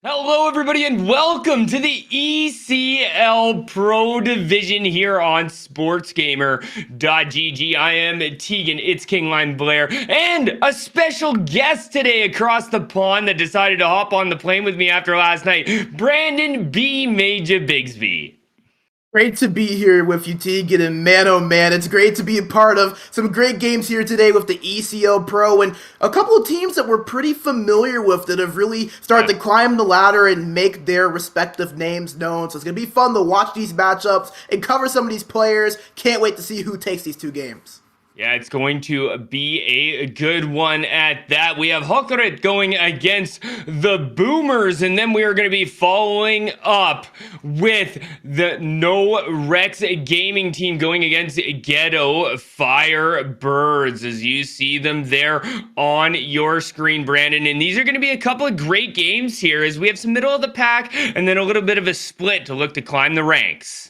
Hello, everybody, and welcome to the ECL Pro Division here on SportsGamer.gg. I am Tegan, it's Kingline Blair, and a special guest today across the pond that decided to hop on the plane with me after last night, Brandon B. Major Bigsby. Great to be here with you, Tegan, and man, oh man, it's great to be a part of some great games here today with the ECL Pro and a couple of teams that we're pretty familiar with that have really started to climb the ladder and make their respective names known. So it's going to be fun to watch these matchups and cover some of these players. Can't wait to see who takes these two games. Yeah, it's going to be a good one at that. We have Hokurit going against the Boomers, and then we are going to be following up with the No Rex Gaming team going against Ghetto Firebirds, as you see them there on your screen, Brandon. And these are going to be a couple of great games here, as we have some middle of the pack and then a little bit of a split to look to climb the ranks.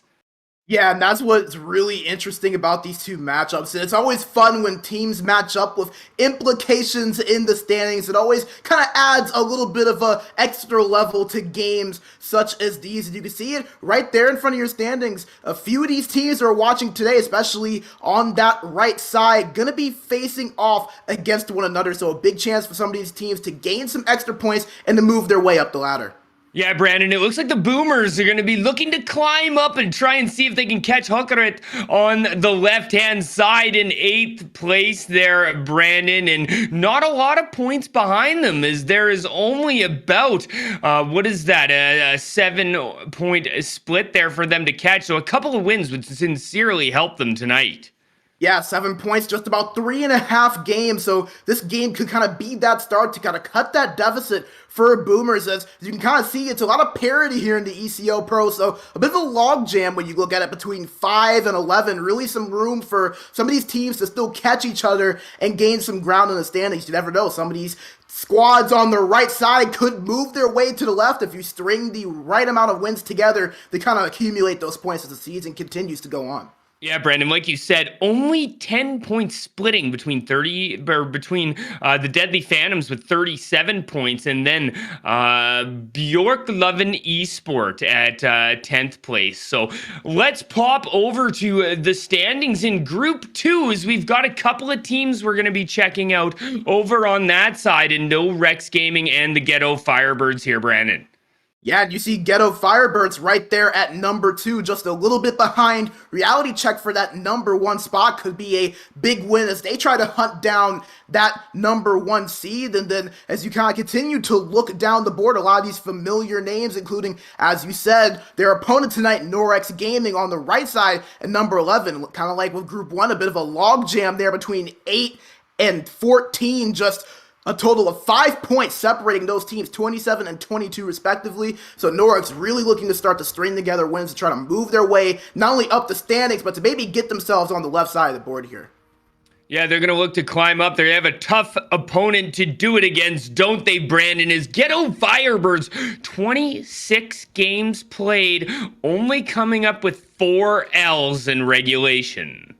Yeah, and that's what's really interesting about these two matchups. And it's always fun when teams match up with implications in the standings. It always kind of adds a little bit of a extra level to games such as these. And you can see it right there in front of your standings. A few of these teams are watching today, especially on that right side, going to be facing off against one another. So a big chance for some of these teams to gain some extra points and to move their way up the ladder. Yeah, Brandon, it looks like the Boomers are going to be looking to climb up and try and see if they can catch Hokurit on the left-hand side in 8th place there, Brandon, and not a lot of points behind them, as there is only about, what is that, a 7-point split there for them to catch, so a couple of wins would sincerely help them tonight. Yeah, 7 points, just about 3.5 games. So this game could kind of be that start to kind of cut that deficit for Boomers. As you can kind of see, it's a lot of parity here in the ECO Pro. So a bit of a log jam when you look at it between 5 and 11. Really some room for some of these teams to still catch each other and gain some ground in the standings. You never know. Some of these squads on the right side could move their way to the left if you string the right amount of wins together to kind of accumulate those points as the season continues to go on. Yeah, Brandon, like you said, only 10 points splitting between the Deadly Phantoms with 37 points, and then Bjork Lovin Esport at 10th place. So let's pop over to the standings in Group 2, as we've got a couple of teams we're going to be checking out over on that side, in No Rex Gaming and the Ghetto Firebirds here, Brandon. Yeah, and you see Ghetto Firebirds right there at number 2, just a little bit behind. Reality check for that number 1 spot could be a big win as they try to hunt down that number 1 seed. And then as you kind of continue to look down the board, a lot of these familiar names, including, as you said, their opponent tonight, Norex Gaming on the right side at number 11. Kind of like with Group 1, a bit of a log jam there between 8 and 14, just a total of 5 points separating those teams, 27 and 22 respectively. So Norwich's really looking to start to string together wins to try to move their way not only up the standings, but to maybe get themselves on the left side of the board here. Yeah, they're going to look to climb up. They have a tough opponent to do it against, don't they, Brandon? Is Ghetto Firebirds, 26 games played, only coming up with 4 L's in regulation.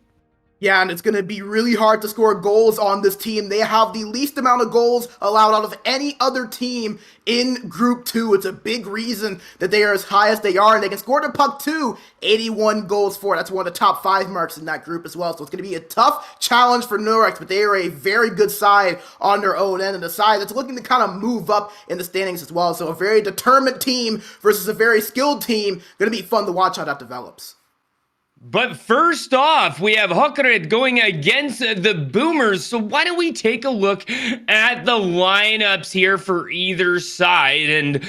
Yeah, and it's going to be really hard to score goals on this team. They have the least amount of goals allowed out of any other team in Group 2. It's a big reason that they are as high as they are, and they can score the puck too. 81 goals for it. That's one of the top 5 marks in that group as well. So it's going to be a tough challenge for Norex, but they are a very good side on their own end, and a side that's looking to kind of move up in the standings as well. So a very determined team versus a very skilled team. Going to be fun to watch how that develops. But first off, we have Hokurit going against the Boomers. So why don't we take a look at the lineups here for either side? And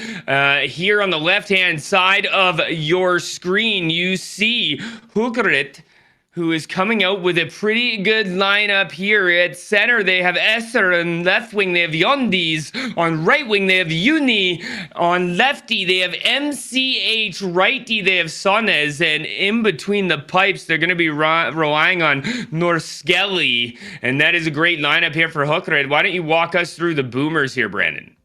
here on the left-hand side of your screen, you see Hokurit, who is coming out with a pretty good lineup here. At center, they have Esser. On left wing, they have Yondis. On right wing, they have Uni. On lefty, they have MCH. Righty, they have Sones. And in between the pipes, they're going to be relying on Norskelly. And that is a great lineup here for Hokurit. Why don't you walk us through the Boomers here, Brandon?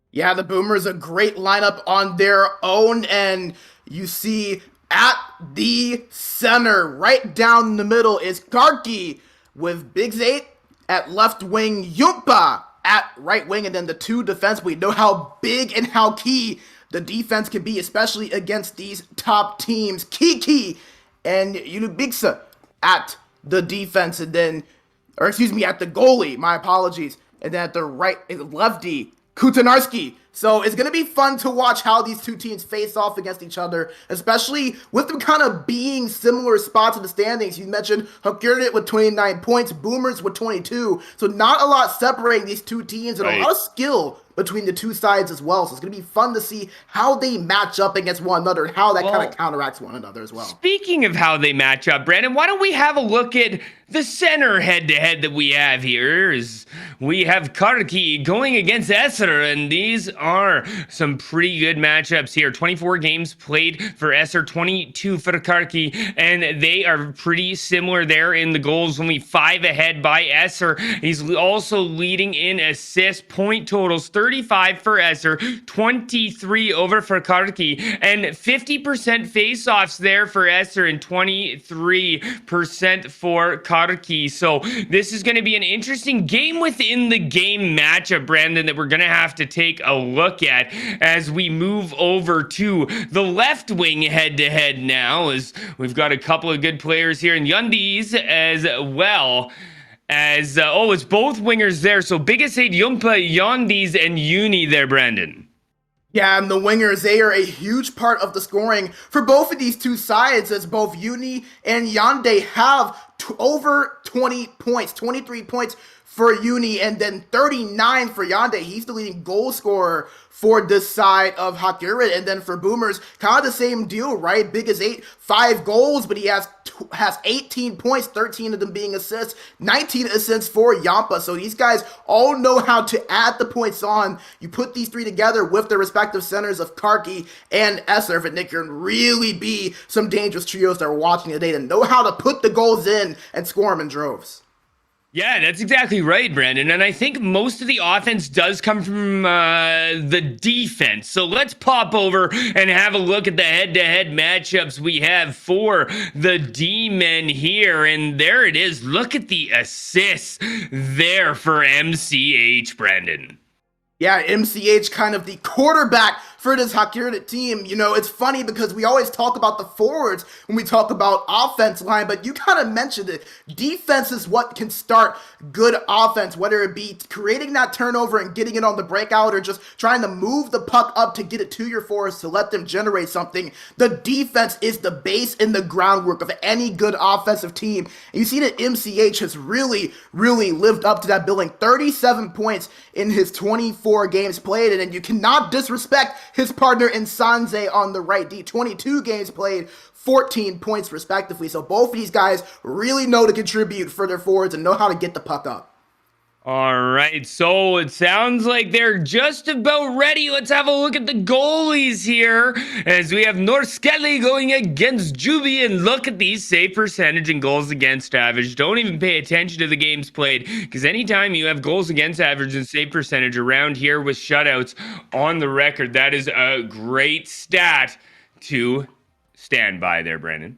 Yeah, the Boomers, a great lineup on their own. And you see at the center, right down the middle, is Karki with Big 8 at left wing, Yumpa at right wing, and then the two defense. We know how big and how key the defense can be, especially against these top teams. Kiki and Unibigsa at the defense, and then, or excuse me, at the goalie. My apologies. And then at the right, lefty, Kutanarski. So it's going to be fun to watch how these two teams face off against each other, especially with them kind of being similar spots in the standings. You mentioned Hokurit with 29 points, Boomers with 22. So not a lot separating these two teams, and a lot of skill between the two sides as well. So it's going to be fun to see how they match up against one another and how that kind of counteracts one another as well. Speaking of how they match up, Brandon, why don't we have a look at the center head-to-head that we have here? Is we have Karki going against Esser, and these are some pretty good matchups here. 24 games played for Esser, 22 for Karki, and they are pretty similar there in the goals, only 5 ahead by Esser. He's also leading in assists, point totals, 35 for Esser, 23 over for Karki, and 50% face-offs there for Esser and 23% for Karki. So this is going to be an interesting game within the game matchup, Brandon, that we're going to have to take a look at as we move over to the left wing head-to-head now, as we've got a couple of good players here in Yundis as well. As, it's both wingers there. So biggest eight, Yumpa, Yondis, and Uni there, Brandon. Yeah, and the wingers, they are a huge part of the scoring for both of these two sides, as both Uni and Yande have over 20 points, 23 points for Uni, and then 39 for Yande. He's the leading goal scorer for this side of Hokurit. And then for Boomers, kind of the same deal, right? Big as 5 goals, but he has 18 points, 13 of them being assists, 19 assists for Yampa. So these guys all know how to add the points on. You put these three together with their respective centers of Karki and Esser, and Nick can really be some dangerous trios that are watching today to know how to put the goals in and score them in droves. Yeah, that's exactly right, Brandon. And I think most of the offense does come from the defense. So let's pop over and have a look at the head-to-head matchups we have for the D-men here. And there it is. Look at the assists there for MCH, Brandon. Yeah, MCH kind of the quarterback for this Hokurit team. You know, it's funny because we always talk about the forwards when we talk about offense line, but you kind of mentioned it. Defense is what can start good offense, whether it be creating that turnover and getting it on the breakout or just trying to move the puck up to get it to your forwards to let them generate something. The defense is the base and the groundwork of any good offensive team. And you see that MCH has really, really lived up to that billing. 37 points in his 24 games played, and then you cannot disrespect his partner in Sanze on the right D. 22 games played, 14 points respectively. So both of these guys really know to contribute for their forwards and know how to get the puck up. All right, so it sounds like they're just about ready. Let's have a look at the goalies here as we have Norskelly going against Juby, and look at these save percentage and goals against average. Don't even pay attention to the games played, because anytime you have goals against average and save percentage around here with shutouts on the record, that is a great stat to stand by there, Brandon.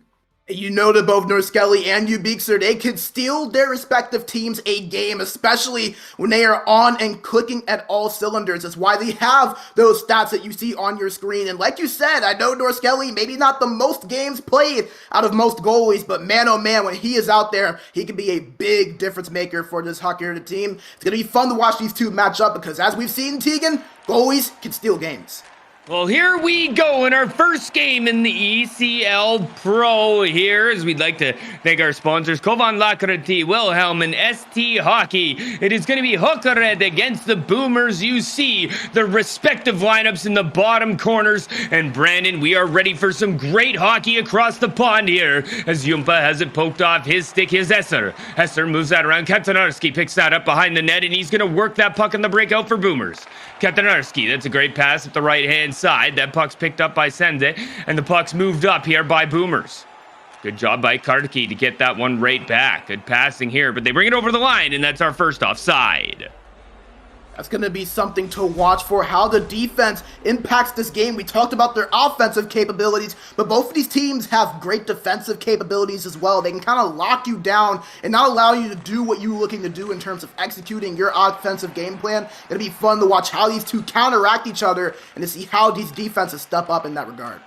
You know that both Norskelly and Ubixer, they could steal their respective teams a game, especially when they are on and clicking at all cylinders. That's why they have those stats that you see on your screen. And like you said, I know Norskelly, maybe not the most games played out of most goalies, but man, oh man, when he is out there, he can be a big difference maker for this Hokurit team. It's going to be fun to watch these two match up because as we've seen, Tegan, goalies can steal games. Well, here we go in our first game in the ECL Pro here, as we'd like to thank our sponsors, Kovan Lakrati, Wilhelm, and ST Hockey. It is going to be Hokurit against the Boomers. You see the respective lineups in the bottom corners. And Brandon, we are ready for some great hockey across the pond here, as Yumpa has it poked off his stick. Here's Esser. Esser moves that around. Katanarski picks that up behind the net, and he's going to work that puck in the breakout for Boomers. Katanarski, that's a great pass at the right-hand side. That puck's picked up by Senze, and the puck's moved up here by Boomers. Good job by Kartiki to get that one right back. Good passing here, but they bring it over the line, and that's our first offside. That's going to be something to watch for, how the defense impacts this game. We talked about their offensive capabilities, but both of these teams have great defensive capabilities as well. They can kind of lock you down and not allow you to do what you're looking to do in terms of executing your offensive game plan. It'll be fun to watch how these two counteract each other and to see how these defenses step up in that regard.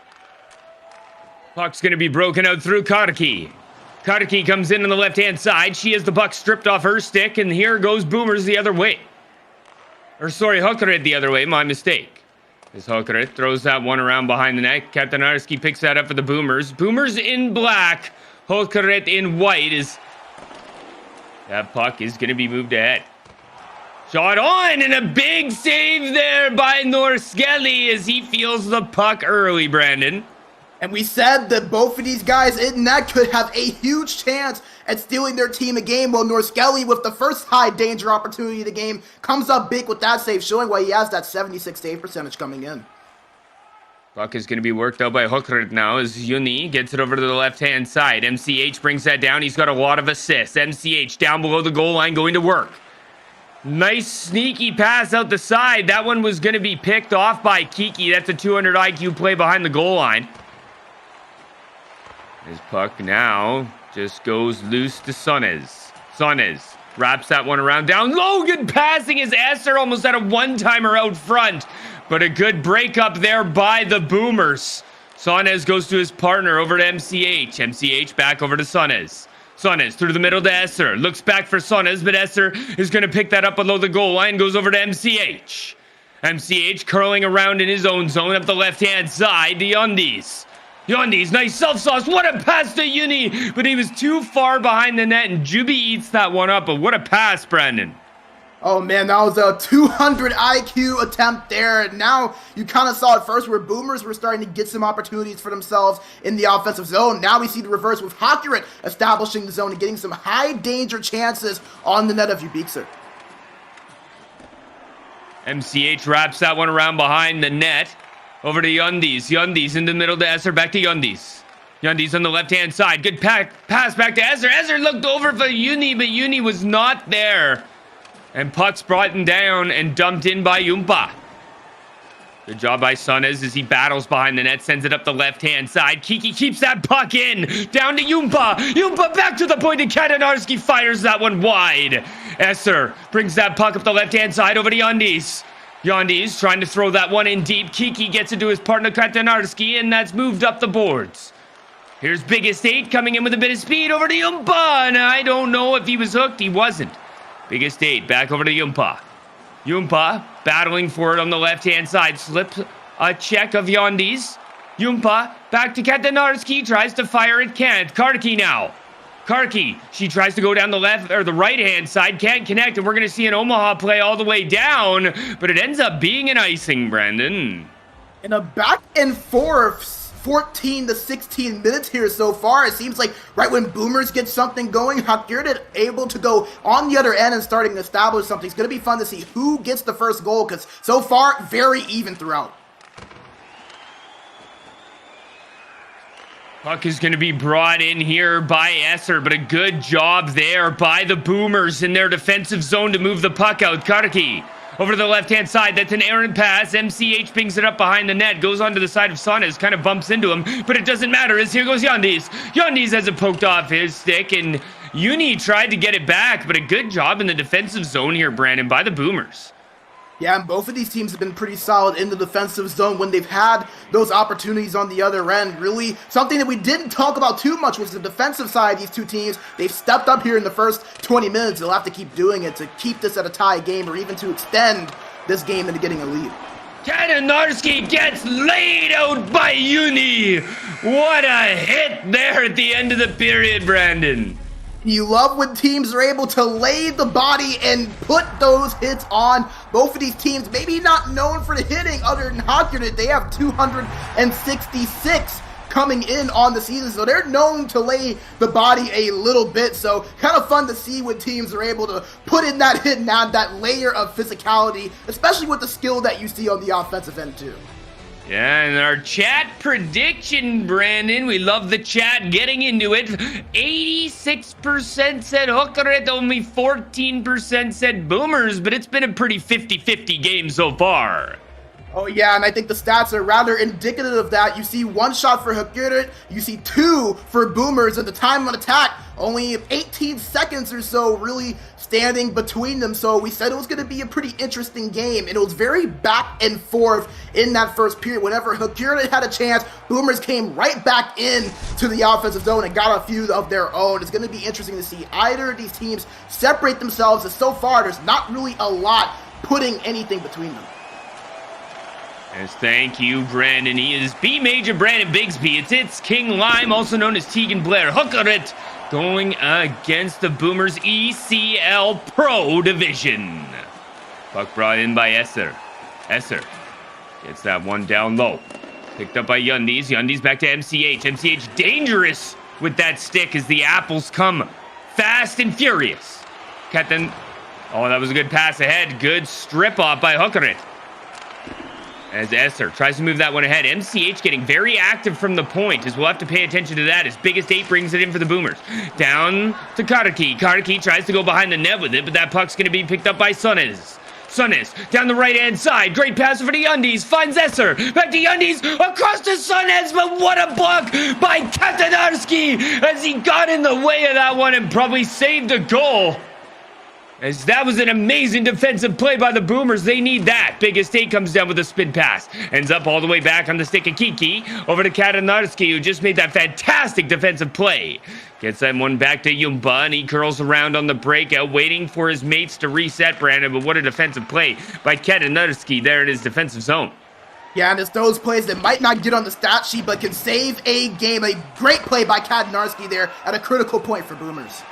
Puck's going to be broken out through Karki. Karki comes in on the left-hand side. She has the puck stripped off her stick, and here goes Boomers the other way. Or sorry, Hokurit the other way, my mistake. As Hokurit throws that one around behind the net. Captain Arski picks that up for the Boomers. Boomers in black, Hokurit in white. That puck is going to be moved ahead. Shot on, and a big save there by Norskelly as he feels the puck early, Brandon. And we said that both of these guys in net could have a huge chance at stealing their team a game. Well, Norskelly, with the first high danger opportunity of the game, comes up big with that save, showing why he has that 76 save percentage coming in. Puck is going to be worked out by Hokurit now as Yuni gets it over to the left-hand side. MCH brings that down. He's got a lot of assists. MCH down below the goal line going to work. Nice sneaky pass out the side. That one was going to be picked off by Kiki. That's a 200 IQ play behind the goal line. His puck now just goes loose to Sonnes. Sonnes wraps that one around down. Logan passing his Esser almost had a one-timer out front. But a good breakup there by the Boomers. Sonnes goes to his partner over to MCH. MCH back over to Sonnes. Sonnes through the middle to Esser. Looks back for Sonnes, but Esser is going to pick that up below the goal line. Goes over to MCH. MCH curling around in his own zone up the left-hand side to Yundis. Yundis, nice self-sauce. What a pass to Uni. But he was too far behind the net, and Juby eats that one up. But what a pass, Brandon. Oh man, that was a 200 IQ attempt there. And now you kind of saw it first where Boomers were starting to get some opportunities for themselves in the offensive zone. Now we see the reverse with Hokurit establishing the zone and getting some high danger chances on the net of Ubixer. MCH wraps that one around behind the net. Over to Yundis. Yundis in the middle to Esser. Back to Yundis. Yundis on the left-hand side. Good pass back to Esser. Esser looked over for Uni, but Uni was not there. And puck's brought down and dumped in by Yumpa. Good job by Sonnes as he battles behind the net. Sends it up the left-hand side. Kiki keeps that puck in. Down to Yumpa. Yumpa back to the point, and Katanarski fires that one wide. Esser brings that puck up the left-hand side over to Yundis. Yundis trying to throw that one in deep. Kiki gets it to his partner Katanarski, and that's moved up the boards. Here's Biggest 8 coming in with a bit of speed over to Yumpa, and I don't know if he was hooked. He wasn't. Biggest 8 back over to Yumpa. Yumpa battling for it on the left-hand side. Slips a check of Yundis. Yumpa back to Katanarski. Tries to fire it. Can't. Karki now. Karki, she tries to go down the left or the right-hand side, can't connect, and we're going to see an Omaha play all the way down, but it ends up being an icing, Brandon. In a back and forth, 14 to 16 minutes here so far. It seems like right when Boomers get something going, Hokurit able to go on the other end and starting to establish something. It's going to be fun to see who gets the first goal, because so far, very even throughout. Puck is going to be brought in here by Esser, but a good job there by the Boomers in their defensive zone to move the puck out. Karaki over to the left-hand side. That's an errant pass. MCH pings it up behind the net. Goes onto the side of Sonnes. Kind of bumps into him, but it doesn't matter as here goes Yundis. Yundis has it poked off his stick, and Uni tried to get it back, but a good job in the defensive zone here, Brandon, by the Boomers. Yeah, and both of these teams have been pretty solid in the defensive zone when they've had those opportunities on the other end. Really, something that we didn't talk about too much was the defensive side of these two teams. They've stepped up here in the first 20 minutes. They'll have to keep doing it to keep this at a tie game or even to extend this game into getting a lead. Katanarski gets laid out by Uni. What a hit there at the end of the period, Brandon. You love when teams are able to lay the body and put those hits on. Both of these teams, maybe not known for the hitting other than Hokurit, they have 266 coming in on the season, so they're known to lay the body a little bit. So kind of fun to see when teams are able to put in that hit and add that layer of physicality, especially with the skill that you see on the offensive end too. Yeah, and our chat prediction, Brandon, we love the chat getting into it. 86% said Hokurit, only 14% said Boomers, but it's been a pretty 50-50 game so far. Oh yeah, and I think the stats are rather indicative of that. You see 1 shot for Hokurit, you see 2 for Boomers, and the time on attack, only 18 seconds or so really standing between them. So we said it was going to be a pretty interesting game, and it was very back and forth in that first period. Whenever Hokurit had a chance, Boomers came right back in to the offensive zone and got a few of their own. It's going to be interesting to see either of these teams separate themselves, as so far there's not really a lot putting anything between them. Yes, thank you, Brandon. He is B Major Brandon Bigsby. It's King Lime, also known as Tegan Blair. Hokurit going against the Boomers ECL Pro Division. Puck brought in by Esser. Esser gets that one down low. Picked up by Yundies. Yundies back to MCH. MCH dangerous with that stick as the apples come fast and furious. Captain. Oh, that was a good pass ahead. Good strip off by Hokurit. As Esser tries to move that one ahead. MCH getting very active from the point, as we'll have to pay attention to that as Biggest 8 brings it in for the Boomers. Down to Karaki. Karaki tries to go behind the net with it, but that puck's going to be picked up by Sunnis. Sunnis down the right-hand side. Great pass for the Yundies. Finds Esser. Back to Yundies. Across to Sunnis, but what a block by Katanarski as he got in the way of that one and probably saved a goal. As that was an amazing defensive play by the Boomers. They need that. Biggest 8 comes down with a spin pass. Ends up all the way back on the stick of Kiki. Over to Katanarski, who just made that fantastic defensive play. Gets that one back to Yumba, and he curls around on the breakout, waiting for his mates to reset, Brandon. But what a defensive play by Katanarski there in his defensive zone. Yeah, and it's those plays that might not get on the stat sheet, but can save a game. A great play by Katanarski there at a critical point for Boomers.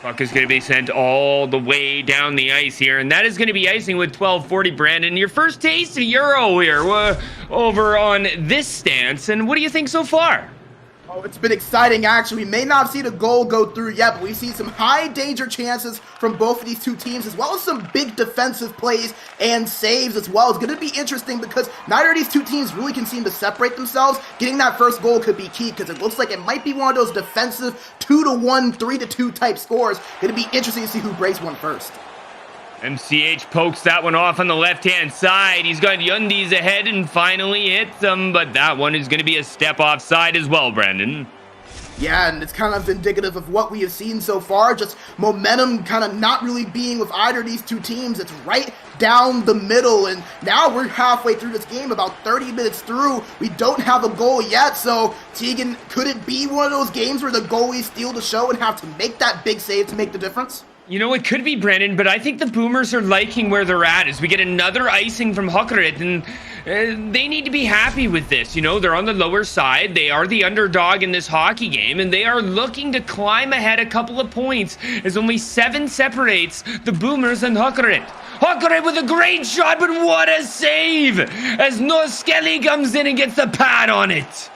Puck is going to be sent all the way down the ice here, and that is going to be icing with 12:40, Brandon. Your first taste of Euro here over on this stance, and what do you think so far? Oh, it's been exciting, actually. We may not have seen a goal go through yet, but we've seen some high-danger chances from both of these two teams, as well as some big defensive plays and saves as well. It's going to be interesting because neither of these two teams really can seem to separate themselves. Getting that first goal could be key because it looks like it might be one of those defensive 2-1, 3-2 type scores. Going to be interesting to see who breaks one first. MCH pokes that one off on the left-hand side. He's got Yundies ahead and finally hits them, but that one is going to be a step offside as well, Brandon. Yeah, and it's kind of indicative of what we have seen so far, just momentum kind of not really being with either of these two teams. It's right down the middle, and now we're halfway through this game, about 30 minutes through. We don't have a goal yet, so Tegan, could it be one of those games where the goalies steal the show and have to make that big save to make the difference? You know, it could be, Brandon, but I think the Boomers are liking where they're at as we get another icing from Hokurit, and they need to be happy with this. You know, they're on the lower side. They are the underdog in this hockey game, and they are looking to climb ahead a couple of points as only 7 separates the Boomers and Hokurit. Hokurit with a great shot, but what a save as Noskeli comes in and gets the pad on it.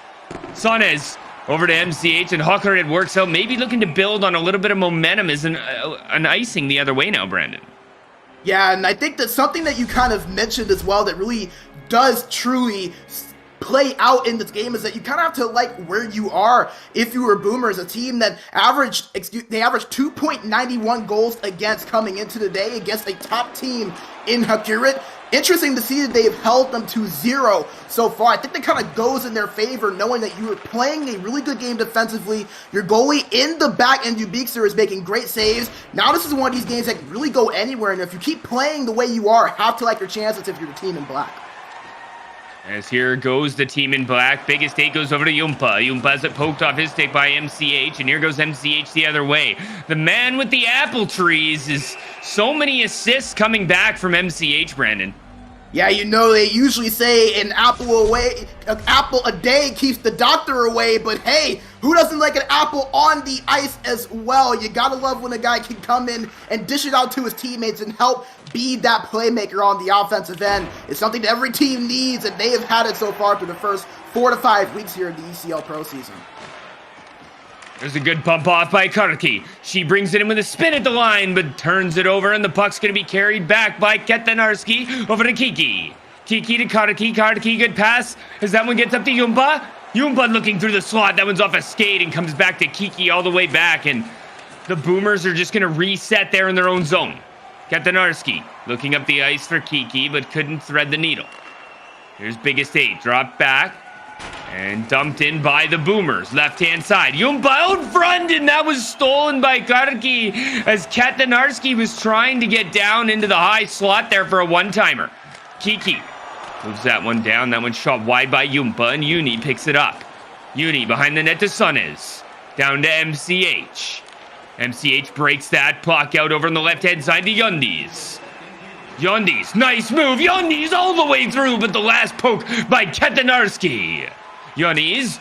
Sonnes over to MCH, and Hokurit works out, maybe looking to build on a little bit of momentum as an icing the other way now, Brandon. Yeah, and I think that's something that you kind of mentioned as well that really does truly play out in this game is that you kind of have to like where you are if you were Boomers, a team that averaged 2.91 goals against coming into the day against a top team in Hokurit. Interesting to see that they have held them to 0 so far. I think that kind of goes in their favor, knowing that you were playing a really good game defensively. Your goalie in the back end, Ubixer, is making great saves. Now this is one of these games that can really go anywhere, and if you keep playing the way you are, have to like your chances if you're the team in black. As here goes the team in black. Biggest 8 goes over to Yumpa. Yumpa's it poked off his stick by MCH, and here goes MCH the other way. The man with the apple trees is so many assists coming back from MCH, Brandon. Yeah, you know, they usually say an apple a day keeps the doctor away, but hey, who doesn't like an apple on the ice as well? You gotta love when a guy can come in and dish it out to his teammates and help be that playmaker on the offensive end. It's something that every team needs, and they have had it so far through the first 4 to 5 weeks here in the ECL Pro season. There's a good pump off by Karaki. She brings it in with a spin at the line, but turns it over, and the puck's going to be carried back by Ketanarski over to Kiki. Kiki to Karaki. Karaki, good pass. As that one gets up to Yumba. Yumba looking through the slot. That one's off a skate and comes back to Kiki all the way back. And the Boomers are just going to reset there in their own zone. Katanarski looking up the ice for Kiki, but couldn't thread the needle. Here's Biggest 8. Dropped back and dumped in by the Boomers. Left-hand side. Yumba out front, and that was stolen by Karaki as Katanarski was trying to get down into the high slot there for a one-timer. Kiki moves that one down. That one shot wide by Yumba, and Uni picks it up. Uni behind the net to Sunes. Down to MCH. MCH breaks that puck out over on the left-hand side to Yundis. Yundis, nice move. Yundis all the way through, but the last poke by Katanarski. Yundis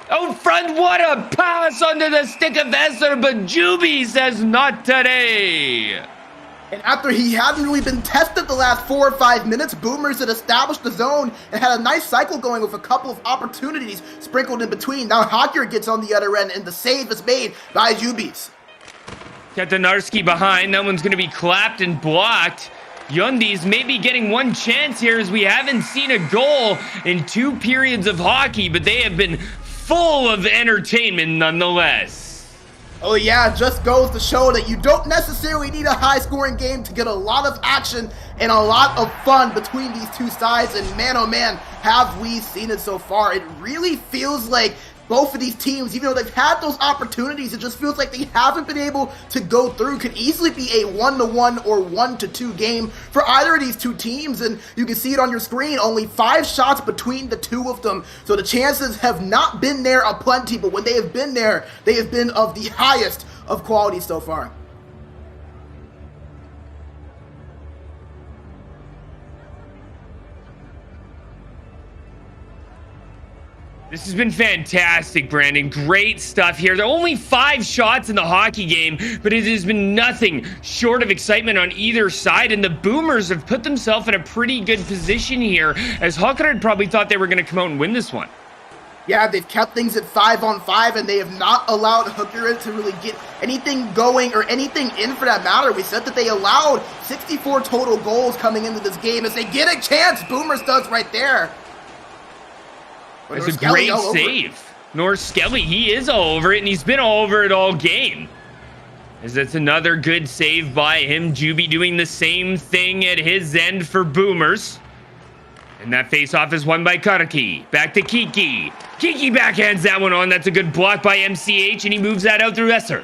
out front. What a pass under the stick of Esser, but Juby says not today. And after he hadn't really been tested the last 4 or 5 minutes, Boomers had established the zone and had a nice cycle going with a couple of opportunities sprinkled in between. Now Hokurit gets on the other end, and the save is made by Jubies. Katanarski behind. That one's going to be clapped and blocked. Yundis maybe getting one chance here, as we haven't seen a goal in 2 periods of hockey, but they have been full of entertainment nonetheless. Oh yeah, just goes to show that you don't necessarily need a high-scoring game to get a lot of action and a lot of fun between these two sides, and man oh man, have we seen it so far. It really feels like both of these teams, even though they've had those opportunities, it just feels like they haven't been able to go through. Could easily be a 1-1 or 1-2 game for either of these two teams, and you can see it on your screen. Only 5 shots between the two of them, so the chances have not been there aplenty, but when they have been there, they have been of the highest of quality so far. This has been fantastic, Brandon. Great stuff here. There are only 5 shots in the hockey game, but it has been nothing short of excitement on either side, and the Boomers have put themselves in a pretty good position here, as Hokurit probably thought they were going to come out and win this one. Yeah, they've kept things at 5-on-5, and they have not allowed Hokurit to really get anything going or anything in for that matter. We said that they allowed 64 total goals coming into this game. As they get a chance, Boomers does right there. That's a great save. North Skelly, he is all over it, and he's been all over it all game. As that's another good save by him. Juby doing the same thing at his end for Boomers. And that face-off is won by Karaki. Back to Kiki. Kiki backhands that one on. That's a good block by MCH, and he moves that out through Esser.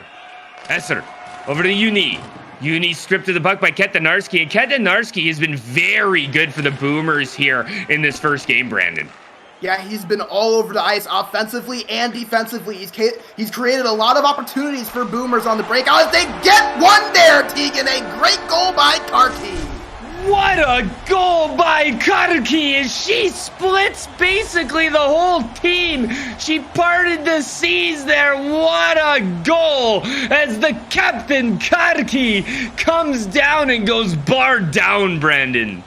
Esser over to Uni. Uni stripped of the puck by Katanarski, and Katanarski has been very good for the Boomers here in this first game, Brandon. Yeah, he's been all over the ice offensively and defensively. He's created a lot of opportunities for Boomers on the breakout as they get one there, Tegan. A great goal by Karki. What a goal by Karki as she splits basically the whole team. She parted the seas there. What a goal as the captain Karki comes down and goes bar down, Brandon.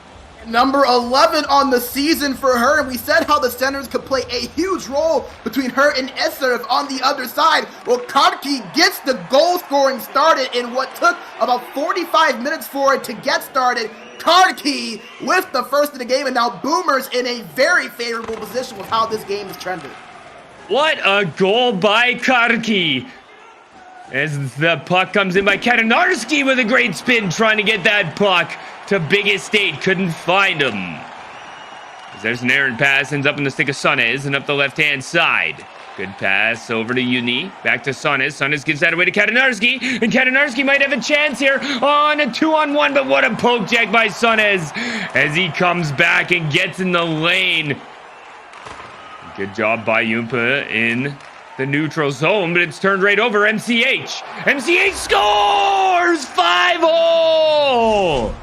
Number 11 on the season for her, and we said how the centers could play a huge role between her and Esser on the other side. Well, Karki gets the goal scoring started in what took about 45 minutes for it to get started. Karki with the first of the game, and now Boomers in a very favorable position with how this game is trending. What a goal by Karki. As the puck comes in by Katanarski with a great spin, trying to get that puck to Biggest 8. Couldn't find him. As there's an errant pass, ends up in the stick of Sunes and up the left-hand side. Good pass over to Uni. Back to Sunes. Sunes gives that away to Katanarski, and Katanarski might have a chance here on a 2-on-1, but what a poke check by Sunes as he comes back and gets in the lane. Good job by Yumpa in the neutral zone, but it's turned right over. MCH. MCH scores! 5-0!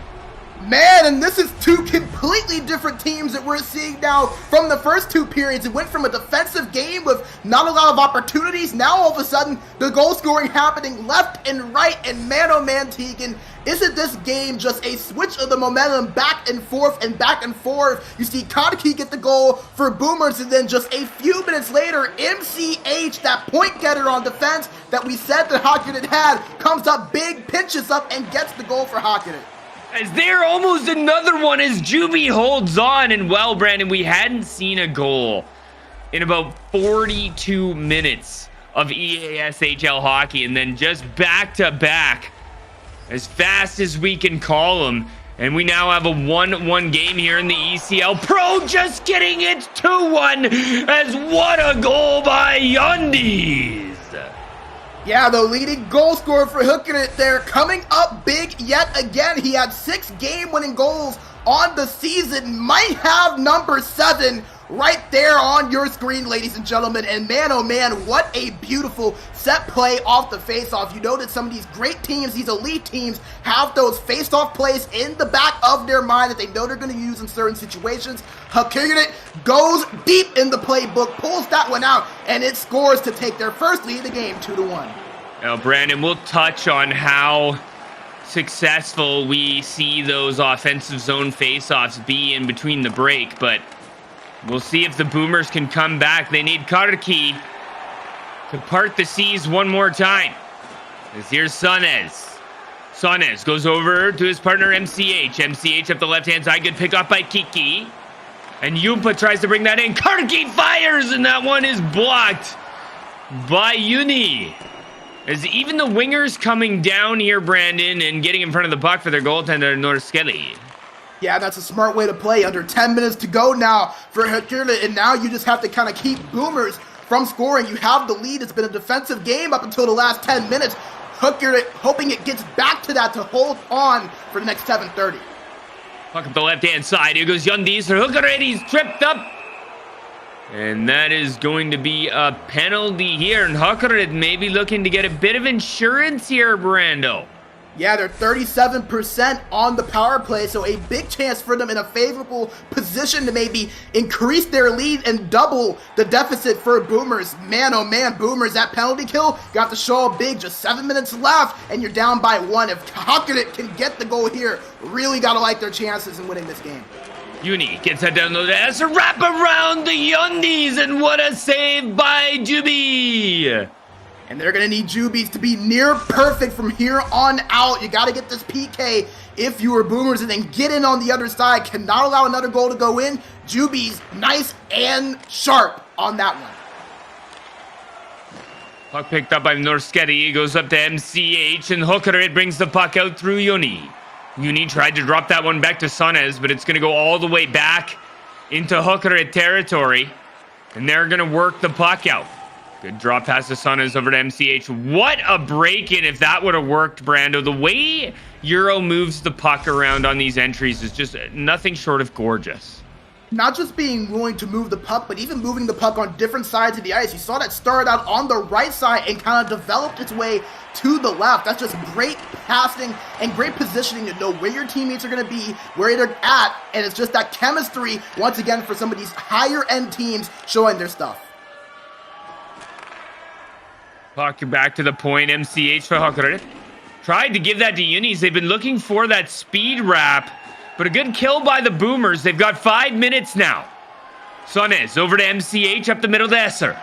Man, and this is 2 completely different teams that we're seeing now from the first 2 periods. It went from a defensive game with not a lot of opportunities. Now, all of a sudden, the goal scoring happening left and right. And man, oh man, Tegan, isn't this game just a switch of the momentum back and forth and back and forth? You see Karaki get the goal for Boomers, and then just a few minutes later, MCH, that point getter on defense that we said that Hokurit had, comes up big, pinches up, and gets the goal for Hokurit. As there almost another one as Juby holds on. And well, Brandon, we hadn't seen a goal in about 42 minutes of EASHL hockey, and then just back to back as fast as we can call them. And we now have a 1-1 game here in the ECL Pro, just getting it 2-1 as what a goal by Yondies. Yeah, the leading goal scorer for Hokurit there, coming up big yet again. He had 6 game-winning goals on the season, might have number 7 right there on your screen, ladies and gentlemen. And man, oh man, what a beautiful set play off the face-off. You know that some of these great teams, these elite teams, have those face-off plays in the back of their mind that they know they're going to use in certain situations. Hokurit goes deep in the playbook, pulls that one out, and it scores to take their first lead of the game, 2-1. Now, Brandon, we'll touch on how successful we see those offensive zone face-offs be in between the break, but we'll see if the Boomers can come back. They need Karki to part the seas one more time. As here's Sonez. Sonez goes over to his partner MCH. MCH up the left-hand side. Good pick up by Kiki. And Yumpa tries to bring that in. Karki fires, and that one is blocked by Uni. As even the wingers coming down here, Brandon, and getting in front of the puck for their goaltender, Norskeli. Yeah, that's a smart way to play. Under 10 minutes to go now for Hokurit, and now you just have to kind of keep Boomers from scoring. You have the lead. It's been a defensive game up until the last 10 minutes. Hokurit hoping it gets back to that to hold on for the next 7:30. Puck up the left-hand side. Here goes Yundis for Hokurit. He's tripped up. And that is going to be a penalty here. And Hokurit may be looking to get a bit of insurance here, Brando. Yeah, they're 37% on the power play, so a big chance for them in a favorable position to maybe increase their lead and double the deficit for Boomers. Man, oh man, Boomers, that penalty kill got to show up big. Just 7 minutes left, and you're down by 1. If Hokurit can get the goal here, really got to like their chances in winning this game. Uni gets that down the as a wrap around the Yundies, and what a save by Juby. And they're going to need Jubies to be near perfect from here on out. You got to get this PK if you are Boomers and then get in on the other side. Cannot allow another goal to go in. Jubies nice and sharp on that one. Puck picked up by Norskeli. Goes up to MCH, and Hokurit brings the puck out through Uni. Uni tried to drop that one back to Sonez, but it's going to go all the way back into Hokurit territory. And they're going to work the puck out. Good drop pass to Sonez over to MCH. What a break-in if that would have worked, Brando. The way Euro moves the puck around on these entries is just nothing short of gorgeous. Not just being willing to move the puck, but even moving the puck on different sides of the ice. You saw that started out on the right side and kind of developed its way to the left. That's just great passing and great positioning to know where your teammates are going to be, where they're at, and it's just that chemistry, once again, for some of these higher-end teams showing their stuff. Puck back to the point. MCH for Hokurit. Tried to give that to Unis. They've been looking for that speed wrap, but a good kill by the Boomers. They've got 5 minutes now. Sonez over to MCH up the middle to Esser.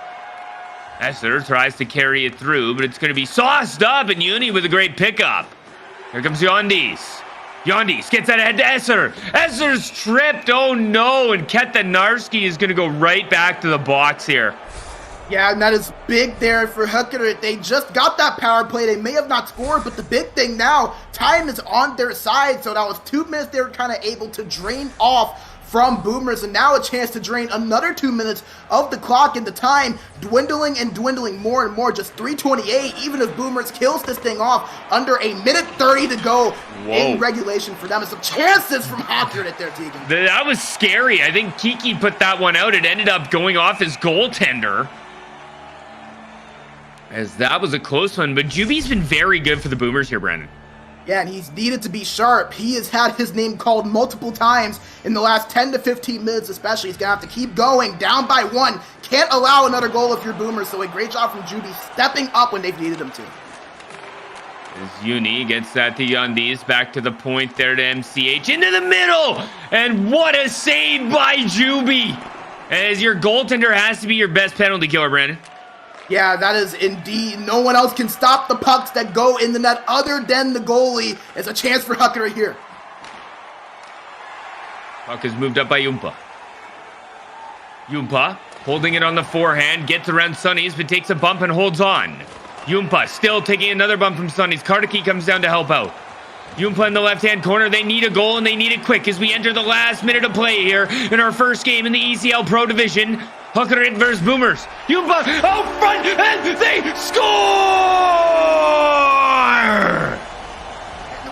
Esser tries to carry it through, but it's going to be sauced up, and Uni with a great pickup. Here comes Yondis. Yondis gets that ahead to Esser. Esser's tripped. Oh no, and Ketanarski is going to go right back to the box here. Yeah, and that is big there for Hokurit. They just got that power play. They may have not scored, but the big thing now, time is on their side. So that was 2 minutes they were kind of able to drain off from Boomers, and now a chance to drain another 2 minutes of the clock, and the time dwindling and dwindling more and more. Just 3:28, even if Boomers kills this thing off under a minute 30 to go in regulation for them. And some chances from Hokurit there, Tegan. That was scary. I think Kiki put that one out. It ended up going off his goaltender, as that was a close one. But Juby's been very good for the Boomers here, Brandon. Yeah, and he's needed to be sharp. He has had his name called multiple times in the last 10 to 15 minutes especially. He's going to have to keep going, down by 1. Can't allow another goal if you're Boomers, so a great job from Juby stepping up when they've needed him to. As Uni gets that to Yundis, back to the point there to MCH, into the middle! And what a save by Juby! As your goaltender has to be your best penalty killer, Brandon. Yeah, that is indeed. No one else can stop the pucks that go in the net other than the goalie. It's a chance for Hokurit here. Puck is moved up by Yumpa. Yumpa holding it on the forehand, gets around Sunny's, but takes a bump and holds on. Yumpa still taking another bump from Sunny's. Kartiki comes down to help out. Yumpa in the left-hand corner. They need a goal, and they need it quick as we enter the last minute of play here in our first game in the ECL Pro Division. Hokurit versus Boomers. Yumpa out front, and they score!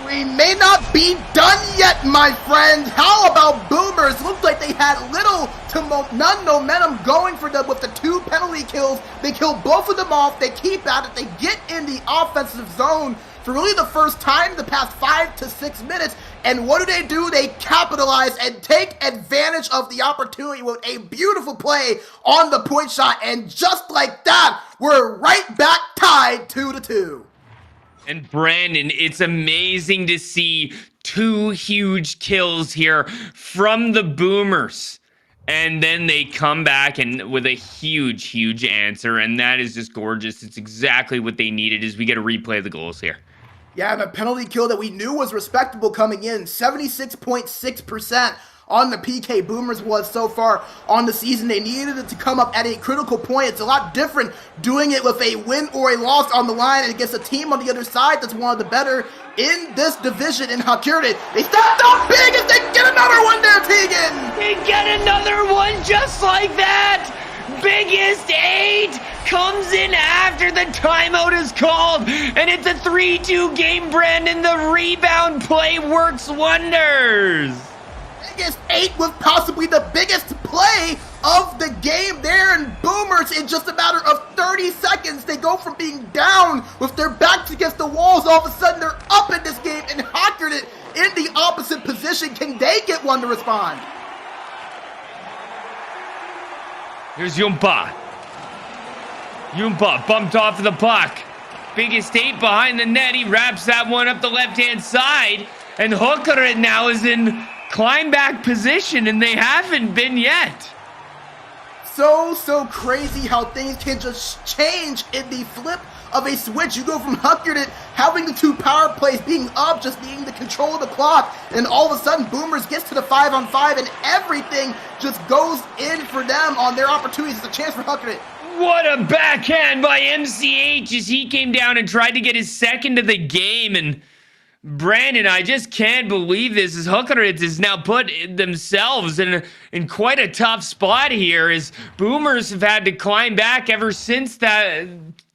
We may not be done yet, my friends. How about Boomers? Looks like they had little to none momentum going for them with the 2 penalty kills. They kill both of them off. They keep at it. They get in the offensive zone for really the first time in the past 5 to 6 minutes. And what do? They capitalize and take advantage of the opportunity with a beautiful play on the point shot. And just like that, we're right back tied 2-2. And Brandon, it's amazing to see 2 huge kills here from the Boomers. And then they come back and with a huge answer, and that is just gorgeous. It's exactly what they needed as we get a replay of the goals here. Yeah, and a penalty kill that we knew was respectable coming in, 76.6%. On the PK Boomers was so far on the season. They needed it to come up at a critical point. It's a lot different doing it with a win or a loss on the line and against a team on the other side that's one of the better in this division in Hokurit. They stepped up big as they get another one there, Tegan! They get another one just like that! Biggest 8 comes in after the timeout is called, and it's a 3-2 game, Brandon. The rebound play works wonders. Biggest 8 was possibly the biggest play of the game there, and Boomers in just a matter of 30 seconds, they go from being down with their backs against the walls, all of a sudden they're up in this game and Hokurit in the opposite position. Can they get one to respond? Here's Yumpa. Yumpa bumped off of the puck. Biggest 8 behind the net. He wraps that one up the left-hand side, and Hokurit now is in climb back position, and they haven't been yet. So crazy how things can just change in the flip of a switch. You go from Hokurit having the 2 power plays, being up, just being the control of the clock, and all of a sudden Boomers gets to the 5-on-5 and everything just goes in for them on their opportunities. It's a chance for Hokurit. What a backhand by MCH as he came down and tried to get his second of the game. And Brandon, I just can't believe this, as Hokurit has now put themselves in quite a tough spot here, as Boomers have had to climb back ever since that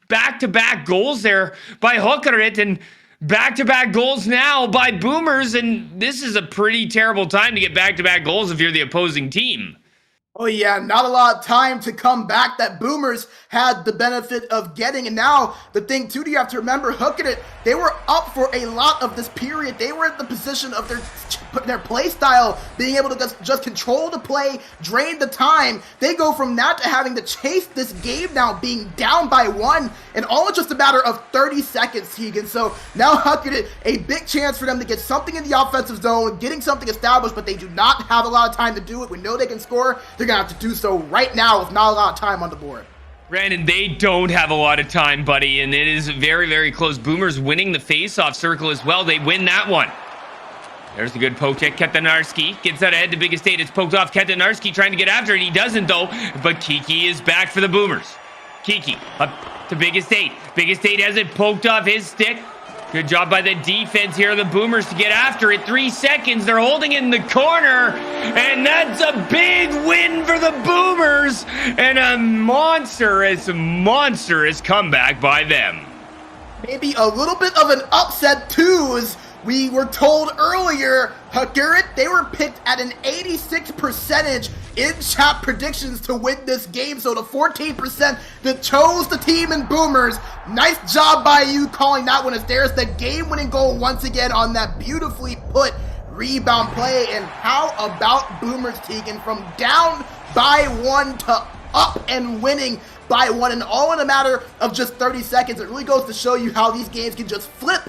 back-to-back goals there by Hokurit, and back-to-back goals now by Boomers, and this is a pretty terrible time to get back-to-back goals if you're the opposing team. Oh yeah, not a lot of time to come back that Boomers had the benefit of getting. And now, the thing too, you have to remember, Hokurit, they were up for a lot of this period. They were in the position of their play style, being able to just control the play, drain the time. They go from that to having to chase this game now, being down by 1, and all in just a matter of 30 seconds, Tegan. So now Hokurit, a big chance for them to get something in the offensive zone, getting something established, but they do not have a lot of time to do it. We know they can score. They're going to have to do so right now with not a lot of time on the board. Brandon, they don't have a lot of time, buddy, and it is very close. Boomers winning the face-off circle as well. They win that one. There's a good poke check. Ketanarski gets that ahead to Biggest 8. It's poked off. Ketanarski trying to get after it. He doesn't, though, but Kiki is back for the Boomers. Kiki up to Biggest 8. Biggest 8 has it poked off his stick. Good job by the defense here, the Boomers, to get after it. 3 seconds, they're holding it in the corner, and that's a big win for the Boomers, and a monstrous comeback by them. Maybe a little bit of an upset too, as we were told earlier. Hokurit, they were picked at an 86% in chat predictions to win this game, so the 14% that chose the team in Boomers, nice job by you calling that one, as there's the game-winning goal once again on that beautifully put rebound play. And how about Boomers, Tegan, from down by 1 to up and winning by 1, and all in a matter of just 30 seconds. It really goes to show you how these games can just flip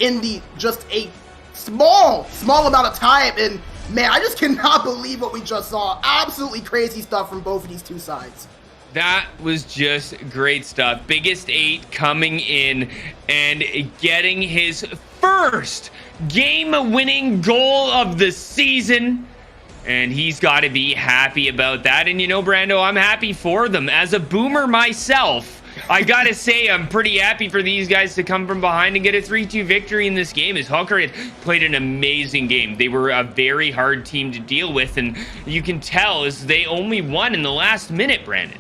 in just a small amount of time. And man, I just cannot believe what we just saw. Absolutely crazy stuff from both of these 2 sides. That was just great stuff. Biggest 8 coming in and getting his first game-winning goal of the season. And he's got to be happy about that. And you know, Brando, I'm happy for them. As a boomer myself, I got to say I'm pretty happy for these guys to come from behind and get a 3-2 victory in this game, as Hokurit played an amazing game. They were a very hard team to deal with, and you can tell as they only won in the last minute, Brandon.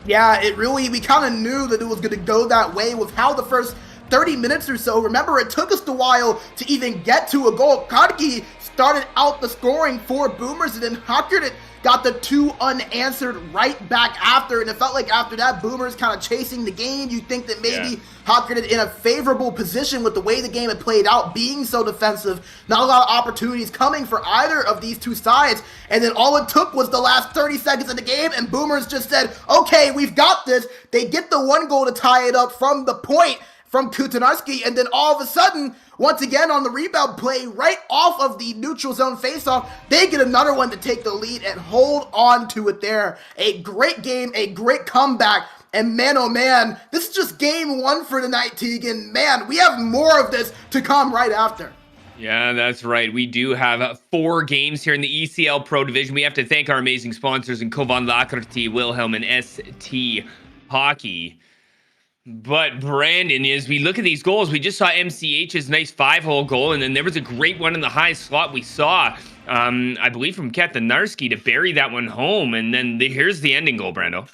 Yeah, we kind of knew that it was going to go that way with how the first 30 minutes or so. Remember, it took us a while to even get to a goal. Karki started out the scoring for Boomers, and then Hokurit got the 2 unanswered right back after, and it felt like after that, Boomers kind of chasing the game. You think that maybe Hokurit in a favorable position with the way the game had played out, being so defensive, not a lot of opportunities coming for either of these two sides, and then all it took was the last 30 seconds of the game, and Boomers just said, okay, we've got this. They get the 1 goal to tie it up from the point from Kutanarski, and then all of a sudden, once again on the rebound play, right off of the neutral zone faceoff, they get another one to take the lead and hold on to it there. A great game, a great comeback, and man, oh man, this is just game 1 for the night, Tegan. Man, we have more of this to come right after. Yeah, that's right. We do have 4 games here in the ECL Pro Division. We have to thank our amazing sponsors in Kovan Lakrti, Wilhelm, and ST Hockey. But Brandon, as we look at these goals, we just saw MCH's nice 5-hole goal, and then there was a great one in the high slot we saw, I believe from Kutanarski to bury that one home, and then here's the ending goal, Brando.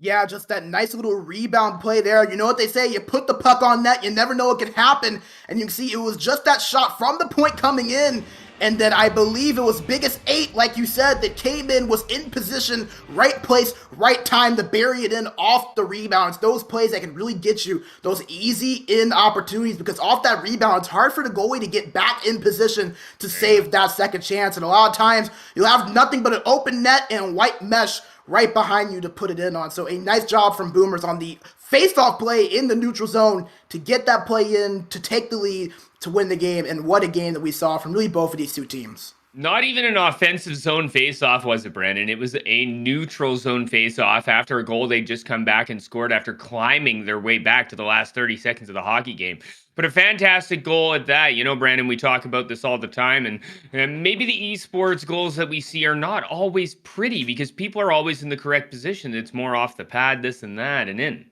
Yeah, just that nice little rebound play there. You know what they say, you put the puck on net, you never know what can happen, and you can see it was just that shot from the point coming in, and then I believe it was biggest 8, like you said, that came in, was in position, right place, right time to bury it in off the rebounds. Those plays that can really get you those easy in opportunities, because off that rebound, it's hard for the goalie to get back in position to save that second chance. And a lot of times, you'll have nothing but an open net and white mesh right behind you to put it in on. So a nice job from Boomers on the face-off play in the neutral zone to get that play in, to take the lead, to win the game. And what a game that we saw from really both of these two teams. Not even an offensive zone face-off, was it, Brandon? It was a neutral zone face-off after a goal they'd just come back and scored after climbing their way back to the last 30 seconds of the hockey game. But a fantastic goal at that. You know, Brandon, we talk about this all the time, and maybe the esports goals that we see are not always pretty because people are always in the correct position. It's more off the pad, this and that, and in.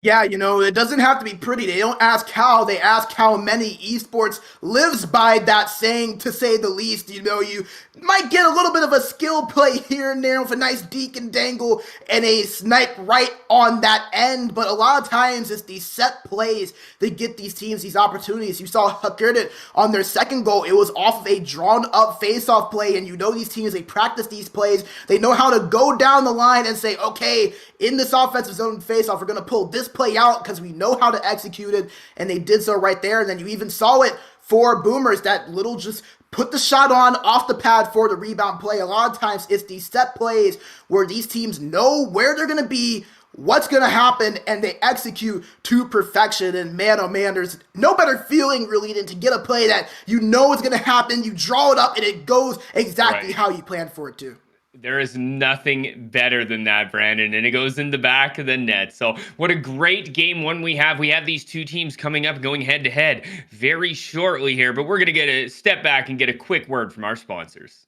Yeah, you know, it doesn't have to be pretty. They don't ask how, they ask how many. Esports lives by that saying, to say the least. You know, you might get a little bit of a skill play here and there with a nice deke and dangle and a snipe right on that end, but a lot of times it's these set plays that get these teams these opportunities. You saw Hokurit on their second goal. It was off of a drawn-up face-off play, and you know these teams, they practice these plays. They know how to go down the line and say, okay, in this offensive zone face-off, we're going to pull this play out because we know how to execute it, and they did so right there. And then you even saw it for Boomers, that little just put the shot on off the pad for the rebound play. A lot of times it's these set plays where these teams know where they're going to be, what's going to happen, and they execute to perfection. And man, oh man, there's no better feeling really than to get a play that you know is going to happen, you draw it up, and it goes exactly how you planned for it to. There is nothing better than that, Brandon, and it goes in the back of the net. So what a great game one we have. We have these two teams coming up, going head-to-head very shortly here, but we're going to get a step back and get a quick word from our sponsors.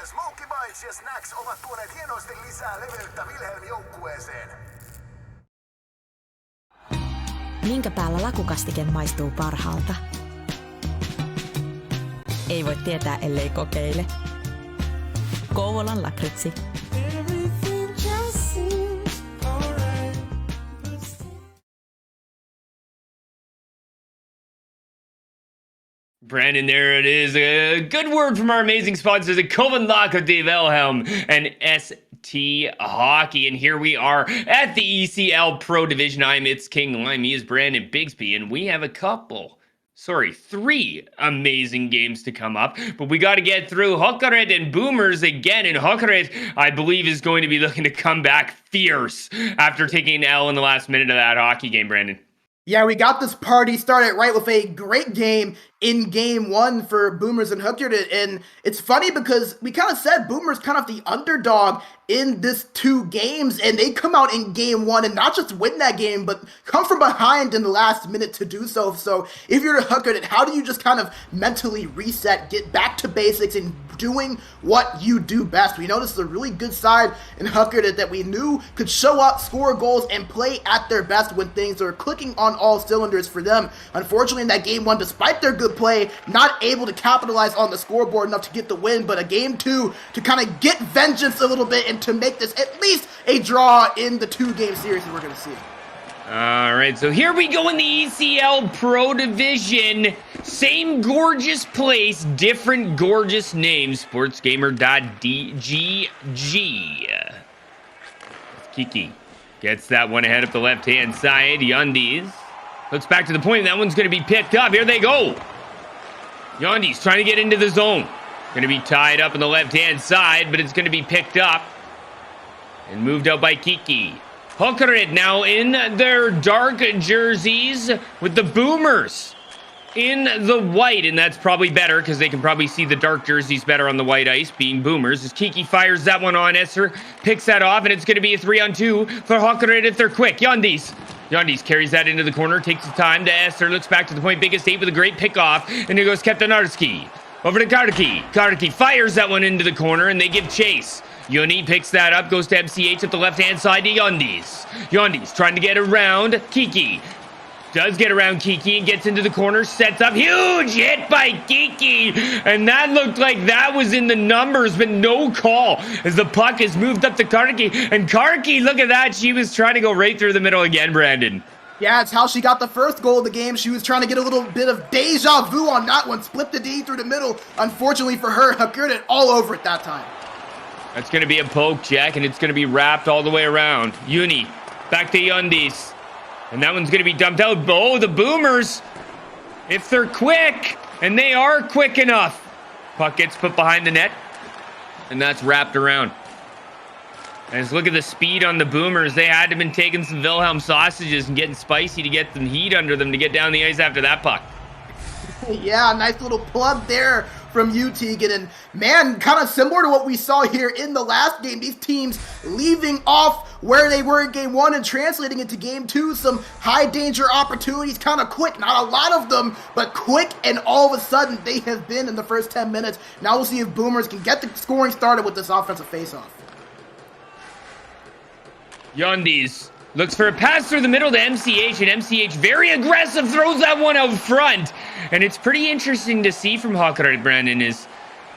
Smoky Bites ja Snacks ovat tuoneet hienosti lisää leveyttä Wilhelm-joukkueeseen. Minkä päällä lakukastike maistuu parhaalta? Ei voi tietää, ellei kokeile. Kouvolan lakritsi. Brandon, there it is. A good word from our amazing sponsors at Kovan Lakrti, Wilhelm, and ST Hockey. And here we are at the ECL Pro Division. I'm It's King Lime. He is Brandon Bigsby, and we have three amazing games to come up. But we got to get through Hokurit and Boomers again. And Hokurit, I believe, is going to be looking to come back fierce after taking an L in the last minute of that hockey game, Brandon. Yeah, we got this party started right with a great game in game one for Boomers and Hokurit. And it's funny because we kind of said Boomers kind of the underdog in this two games, and they come out in game one and not just win that game, but come from behind in the last minute to do so. So if you're a Hokurit, how do you just kind of mentally reset, get back to basics, and doing what you do best? We know this is a really good side in Hokurit that we knew could show up, score goals, and play at their best when things are clicking on all cylinders for them. Unfortunately, in that game one, despite their good play, not able to capitalize on the scoreboard enough to get the win, but a game two to kind of get vengeance a little bit and to make this at least a draw in the two-game series that we're going to see. All right, so here we go in the ECL Pro Division. Same gorgeous place, different gorgeous name. Sportsgamer.dgg. Kiki gets that one ahead up the left-hand side. Yandis looks back to the point. That one's going to be picked up. Here they go. Yandis trying to get into the zone. Going to be tied up on the left-hand side, but it's going to be picked up and moved out by Kiki. Hokurit now in their dark jerseys with the Boomers in the white, and that's probably better because they can probably see the dark jerseys better on the white ice, being Boomers. As Kiki fires that one on, Esser picks that off, and it's going to be a 3-on-2 for Hokurit if they're quick. Yandis carries that into the corner, takes the time to Esser, looks back to the point, biggest eight with a great pickoff, and here goes Kaptanarski. Over to Kartiki. Kartiki fires that one into the corner, and they give chase. Yoni picks that up, goes to MCH at the left-hand side to Yandis. Yandis trying to get around Kiki. Does get around Kiki and gets into the corner, sets up. Huge hit by Kiki. And that looked like that was in the numbers, but no call as the puck is moved up to Kartiki. And Kartiki, look at that. She was trying to go right through the middle again, Brandon. Yeah, it's how she got the first goal of the game. She was trying to get a little bit of deja vu on that one. Split the D through the middle. Unfortunately for her, Hokurit all over it that time. That's going to be a poke check, and it's going to be wrapped all the way around. Uni, back to Yundis. And that one's going to be dumped out. Oh, the Boomers, if they're quick, and they are quick enough. Puck gets put behind the net, and that's wrapped around. And just look at the speed on the Boomers. They had to have been taking some Wilhelm sausages and getting spicy to get some heat under them to get down the ice after that puck. Yeah, nice little plug there from you, Tegan. And man, kind of similar to what we saw here in the last game. These teams leaving off where they were in game one and translating into game two. Some high danger opportunities, kind of quick. Not a lot of them, but quick. And all of a sudden, they have been in the first 10 minutes. Now we'll see if Boomers can get the scoring started with this offensive faceoff. Yandis looks for a pass through the middle to MCH, and MCH very aggressive, throws that one out front. And it's pretty interesting to see from Hokurit, Brandon, is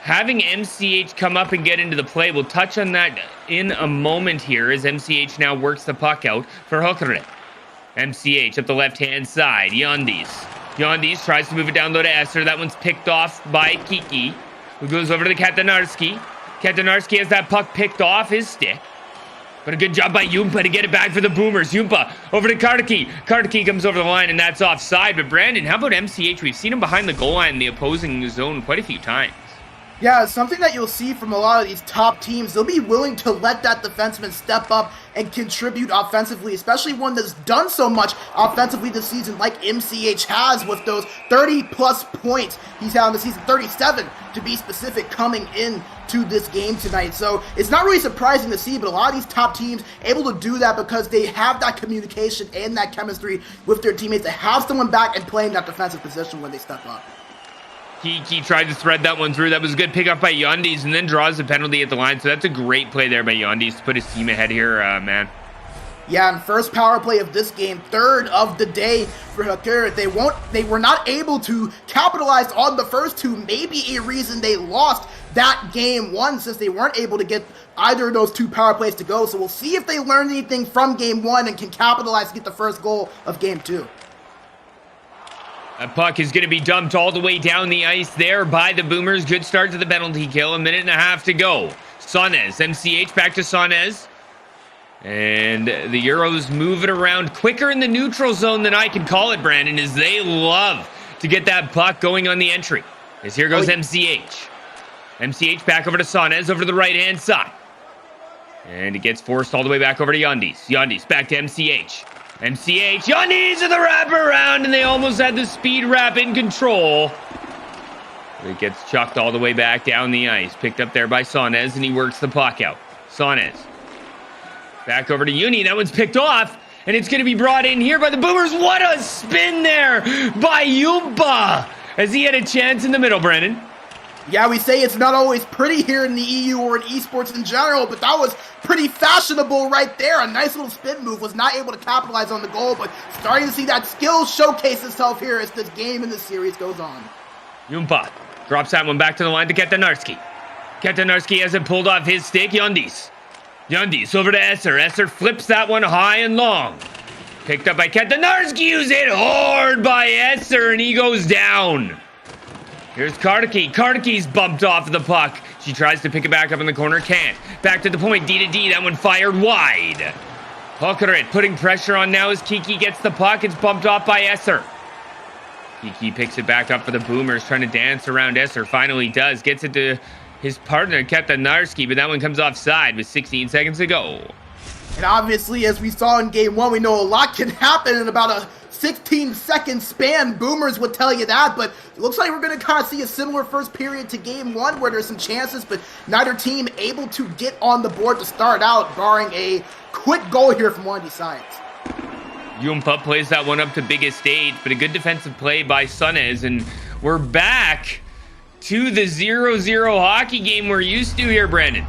having MCH come up and get into the play. We'll touch on that in a moment here as MCH now works the puck out for Hokurit. MCH up the left-hand side, Yandis tries to move it down low to Esser. That one's picked off by Kiki, who goes over to the Kaptanarski. Kaptanarski has that puck picked off his stick. But a good job by Yumpa to get it back for the Boomers. Yumpa over to Kartiki. Kartiki comes over the line, and that's offside. But Brandon, how about MCH? We've seen him behind the goal line in the opposing zone quite a few times. Yeah, it's something that you'll see from a lot of these top teams. They'll be willing to let that defenseman step up and contribute offensively, especially one that's done so much offensively this season like MCH has with those 30-plus points he's had in the season, 37 to be specific, coming in to this game tonight. So it's not really surprising to see, but a lot of these top teams able to do that because they have that communication and that chemistry with their teammates to have someone back and playing that defensive position when they step up. Kiki tried to thread that one through. That was a good pickup by Yandis, and then draws the penalty at the line. So that's a great play there by Yandis to put his team ahead here, man. Yeah, and first power play of this game, third of the day for Hokurit. They were not able to capitalize on the first two. Maybe a reason they lost that game one, since they weren't able to get either of those two power plays to go. So we'll see if they learned anything from game one and can capitalize to get the first goal of game two. That puck is going to be dumped all the way down the ice there by the Boomers. Good start to the penalty kill. A minute and a half to go. Sonez, MCH back to Sonez. And the Euros move it around quicker in the neutral zone than I can call it, Brandon, as they love to get that puck going on the entry. As here goes MCH. MCH back over to Sonez, over to the right-hand side. And it gets forced all the way back over to Yandis. Yandis back to MCH. MCH, Yannis to the wraparound, and they almost had the speed wrap in control. It gets chucked all the way back down the ice. Picked up there by Sonez, and he works the puck out. Sonez. Back over to Uni. That one's picked off, and it's going to be brought in here by the Boomers. What a spin there by Yumpa, as he had a chance in the middle, Brennan. Yeah, we say it's not always pretty here in the EU or in esports in general, but that was pretty fashionable right there. A nice little spin move, was not able to capitalize on the goal, but starting to see that skill showcase itself here as this game in this series goes on. Yumpa drops that one back to the line to Ketanarski. Ketanarski has it pulled off his stick. Yandis over to Esser. Esser flips that one high and long. Picked up by Ketanarski, use it hard by Esser, and he goes down. Here's Kartiki. Kartiki's bumped off the puck. She tries to pick it back up in the corner. Can't. Back to the point. D to D. That one fired wide. Hokurit putting pressure on now as Kiki gets the puck. It's bumped off by Esser. Kiki picks it back up for the Boomers, trying to dance around Esser. Finally does. Gets it to his partner, Ketanarski, but that one comes offside with 16 seconds to go. And obviously, as we saw in Game 1, we know a lot can happen in about a 16-second span. Boomers would tell you that, but it looks like we're going to kind of see a similar first period to Game 1, where there's some chances, but neither team able to get on the board to start out, barring a quick goal here from one of these sides. Yumpa plays that one up to biggest stage, but a good defensive play by Sonez, and we're back to the 0-0 hockey game we're used to here, Brandon.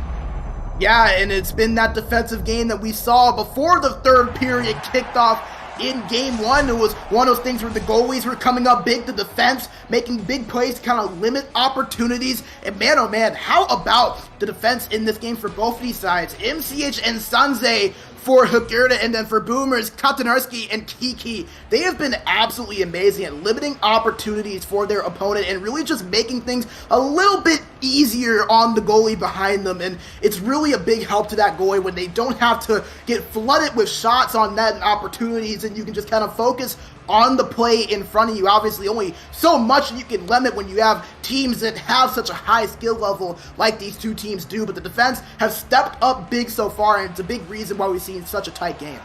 Yeah, and it's been that defensive game that we saw before the third period kicked off in Game 1. It was one of those things where the goalies were coming up big to defense, making big plays to kind of limit opportunities. And man, oh man, how about the defense in this game for both of these sides? MCH and Sanze for Hokurit, and then for Boomers, Ketanarski and Kiki. They have been absolutely amazing at limiting opportunities for their opponent and really just making things a little bit easier on the goalie behind them. And it's really a big help to that goalie when they don't have to get flooded with shots on net and opportunities, and you can just kind of focus on the play in front of you. Obviously, only so much you can limit when you have teams that have such a high skill level like these two teams do, but the defense have stepped up big so far, and it's a big reason why we've seen such a tight game.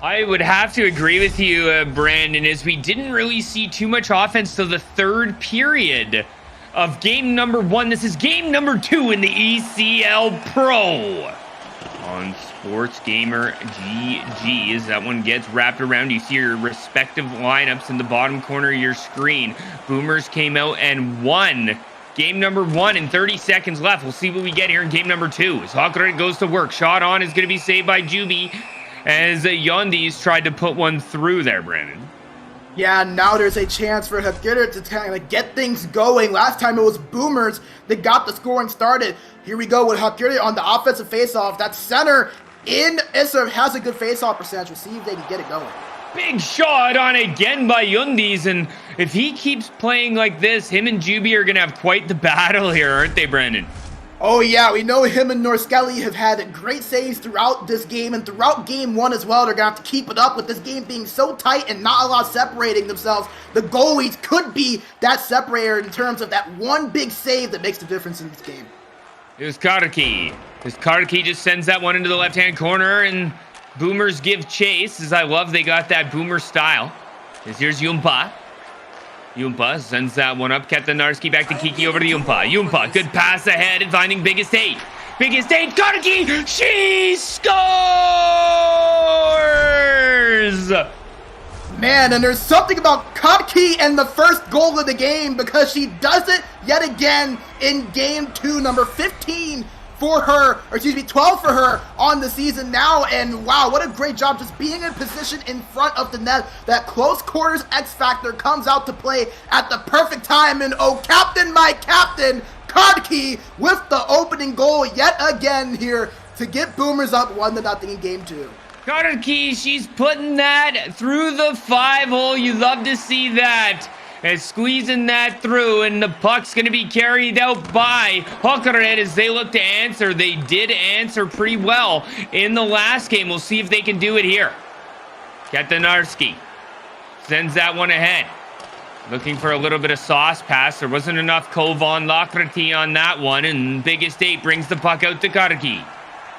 I would have to agree with you, Brandon, as we didn't really see too much offense till the third period of game number 1. This is game number 2 in the ECL Pro on Sports Gamer GG. As that one gets wrapped around, you see your respective lineups in the bottom corner of your screen. Boomers came out and won game number 1 in 30 seconds left. We'll see what we get here in game number 2. As Hokurit goes to work, shot on is going to be saved by Juby, as Yondis tried to put one through there, Brandon. Yeah, now there's a chance for Hokurit to kind of get things going. Last time it was Boomers that got the scoring started. Here we go with Hokurit on the offensive faceoff. That center in Isser has a good faceoff percentage. We'll see if they can get it going. Big shot on again by Yundis, and if he keeps playing like this, him and Juby are going to have quite the battle here, aren't they, Brandon? Oh yeah, we know him and Norskelly have had great saves throughout this game and throughout Game 1 as well. They're going to have to keep it up with this game being so tight and not a lot separating themselves. The goalies could be that separator in terms of that one big save that makes the difference in this game. Here's Kartiki. As Kartiki just sends that one into the left-hand corner, and Boomers give chase, as I love they got that Boomer style. As here's Yumpa. Yumpa sends that one up. Ketanarski back to Kiki over to Yumpa. Yumpa, good pass ahead and finding Biggest 8. Biggest 8, Kartiki! She scores! Man, and there's something about Kotke and the first goal of the game, because she does it yet again in Game 2, number 15 for her, or excuse me, 12 for her on the season now. And wow, what a great job just being in position in front of the net. That close quarters X factor comes out to play at the perfect time. And oh, captain, my captain, Kotke with the opening goal yet again here to get Boomers up 1-0 in Game 2. Kartiki, she's putting that through the 5-hole. You love to see that. And squeezing that through, and the puck's going to be carried out by Hokurit as they look to answer. They did answer pretty well in the last game. We'll see if they can do it here. Ketanarski sends that one ahead. Looking for a little bit of sauce pass. There wasn't enough Kovan Lakrati on that one, and Biggest 8 brings the puck out to Kartiki.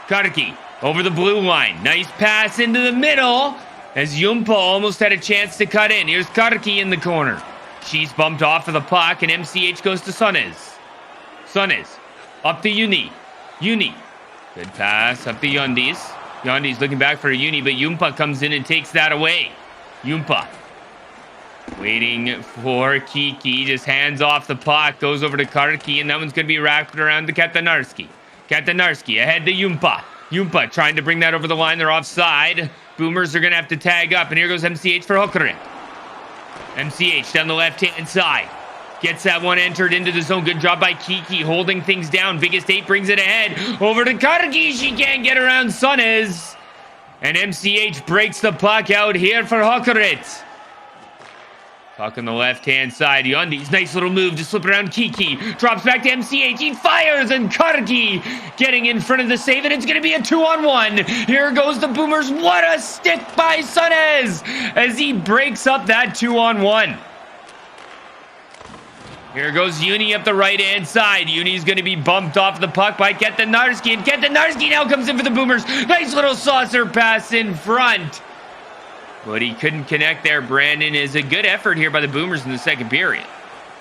Kartiki over the blue line. Nice pass into the middle. as Yumpa almost had a chance to cut in. Here's Karki in the corner. She's bumped off of the puck, and MCH goes to Sunez. Sunez up to Uni. Uni. Good pass up to Yundis. Yundis looking back for a Uni, but Yumpa comes in and takes that away. Yumpa waiting for Kiki. Just hands off the puck. Goes over to Karki, and that one's going to be wrapped around to Katanarski. Katanarski ahead to Yumpa. Yumpa trying to bring that over the line. They're offside. Boomers are going to have to tag up, and here goes MCH for Hokurit. MCH down the left-hand side. Gets that one entered into the zone. Good job by Kiki holding things down. Biggest 8 brings it ahead. Over to Karki. She can't get around Sunez. And MCH breaks the puck out here for Hokurit. Puck on the left-hand side. Yundis, nice little move to slip around Kiki. Drops back to MCH. He fires, and Karki getting in front of the save, and it's going to be a 2-on-1. Here goes the Boomers. What a stick by Sunez as he breaks up that 2-on-1. Here goes Uni up the right-hand side. Uni's going to be bumped off the puck by Ketanarski, and Ketanarski now comes in for the Boomers. Nice little saucer pass in front. But he couldn't connect there, Brandon. Is a good effort here by the Boomers in the second period.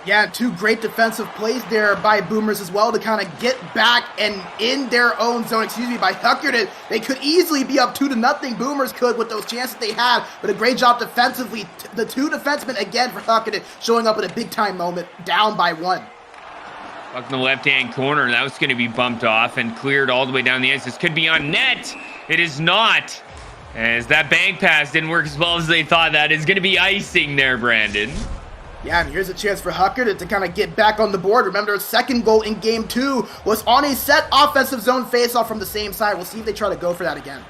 Yeah, 2 great defensive plays there by Boomers as well to kind of get back and in their own zone, by Hokurit. They could easily be up 2-0. Boomers could with those chances they had, but a great job defensively. The 2 defensemen again for Hokurit showing up at a big-time moment, down by 1. Puck in the left-hand corner. That was going to be bumped off and cleared all the way down the ice. This could be on net. It is not. As that bank pass didn't work as well as they thought. That is going to be icing there, Brandon. Yeah, and here's a chance for Hokurit to kind of get back on the board. Remember, his second goal in Game 2 was on a set offensive zone faceoff from the same side. We'll see if they try to go for that again.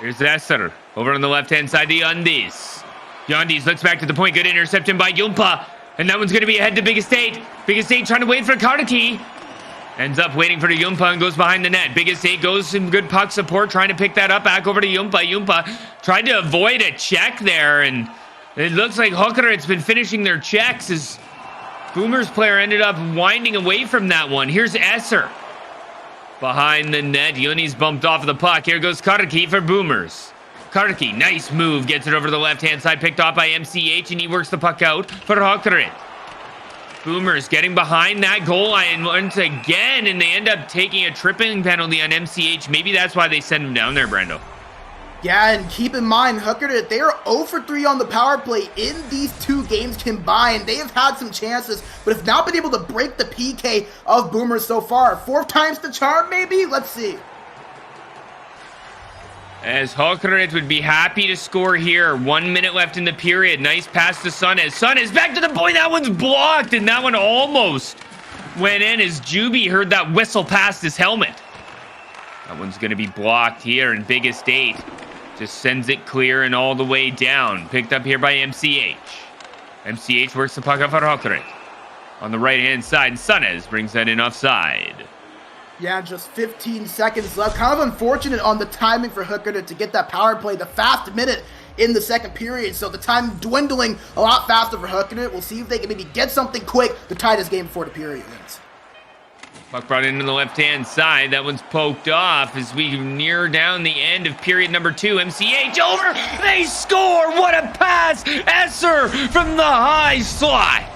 Here's Esser over on the left-hand side to Yundis. Yundis looks back to the point. Good interception by Yumpa. And that one's going to be ahead to Biggest 8. Biggest 8 trying to wait for Karki. Ends up waiting for the Yumpa and goes behind the net. Biggest 8 goes some good puck support, trying to pick that up back over to Yumpa. Yumpa tried to avoid a check there, and it looks like Hokurit's been finishing their checks as Boomers player ended up winding away from that one. Here's Esser behind the net. Yuni's bumped off the puck. Here goes Karki for Boomers. Karki, nice move, gets it over to the left-hand side, picked off by MCH, and he works the puck out for Hokurit. Boomers getting behind that goal line once again, and they end up taking a tripping penalty on MCH. Maybe that's why they send him down there, Brando. Yeah, and keep in mind, Hokurit, they are 0 for 3 on the power play in these 2 games combined. They have had some chances, but have not been able to break the PK of Boomers so far. 4 times the charm, maybe? Let's see. As Hokurit would be happy to score here. 1 minute left in the period. Nice pass to Sunez. Sunez back to the point. That one's blocked, and that one almost went in as Juby heard that whistle past his helmet. That one's going to be blocked here in Biggest 8. Just sends it clear and all the way down. Picked up here by MCH. MCH works the puck up for Hokurit. On the right-hand side, Sunez brings that in offside. Yeah, just 15 seconds left. Kind of unfortunate on the timing for Hokurit to get that power play, the fast minute in the second period. So the time dwindling a lot faster for Hokurit. We'll see if they can maybe get something quick to tie this game before the period ends. Puck brought into the left-hand side. That one's poked off as we near down the end of period number 2. MCH over. They score. What a pass. Esser from the high slot.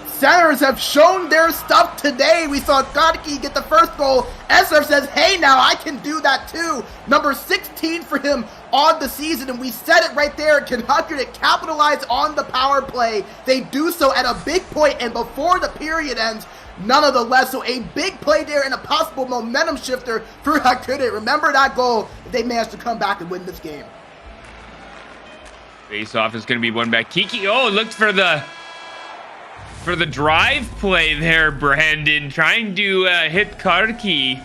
Centers have shown their stuff today. We saw Karki get the first goal. Esser says, hey, now I can do that too. Number 16 for him on the season, and we said it right there. Can Hokurit capitalize on the power play? They do so at a big point and before the period ends. None of the less. So a big play there and a possible momentum shifter for Hokurit. Remember that goal. They managed to come back and win this game. Face-off is going to be won back. Kiki, looked for the drive play there, Brandon. Trying to hit Karki.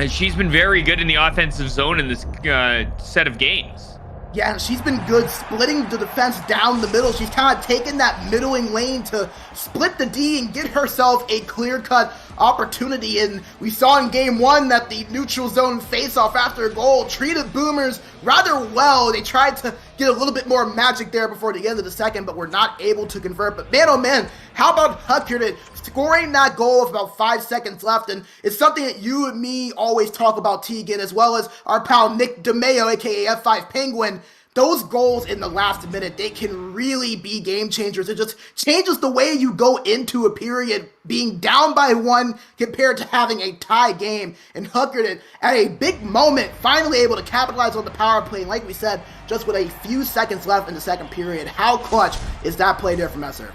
And she's been very good in the offensive zone in this set of games. Yeah, she's been good splitting the defense down the middle. She's kind of taken that middling lane to split the D and get herself a clear-cut opportunity. And we saw in game one that the neutral zone face-off after a goal treated Boomers rather well. They tried to get a little bit more magic there before the end of the second, but were not able to convert. But man, oh man, how about Hokurit scoring that goal with about 5 seconds left? And it's something that you and me always talk about, Tegan, as well as our pal Nick DeMeo, aka F5 Penguin. Those goals in the last minute, they can really be game changers. It just changes the way you go into a period being down by 1 compared to having a tie game. And Hokurit, at a big moment, finally able to capitalize on the power play. And like we said, just with a few seconds left in the second period, how clutch is that play there from that serve?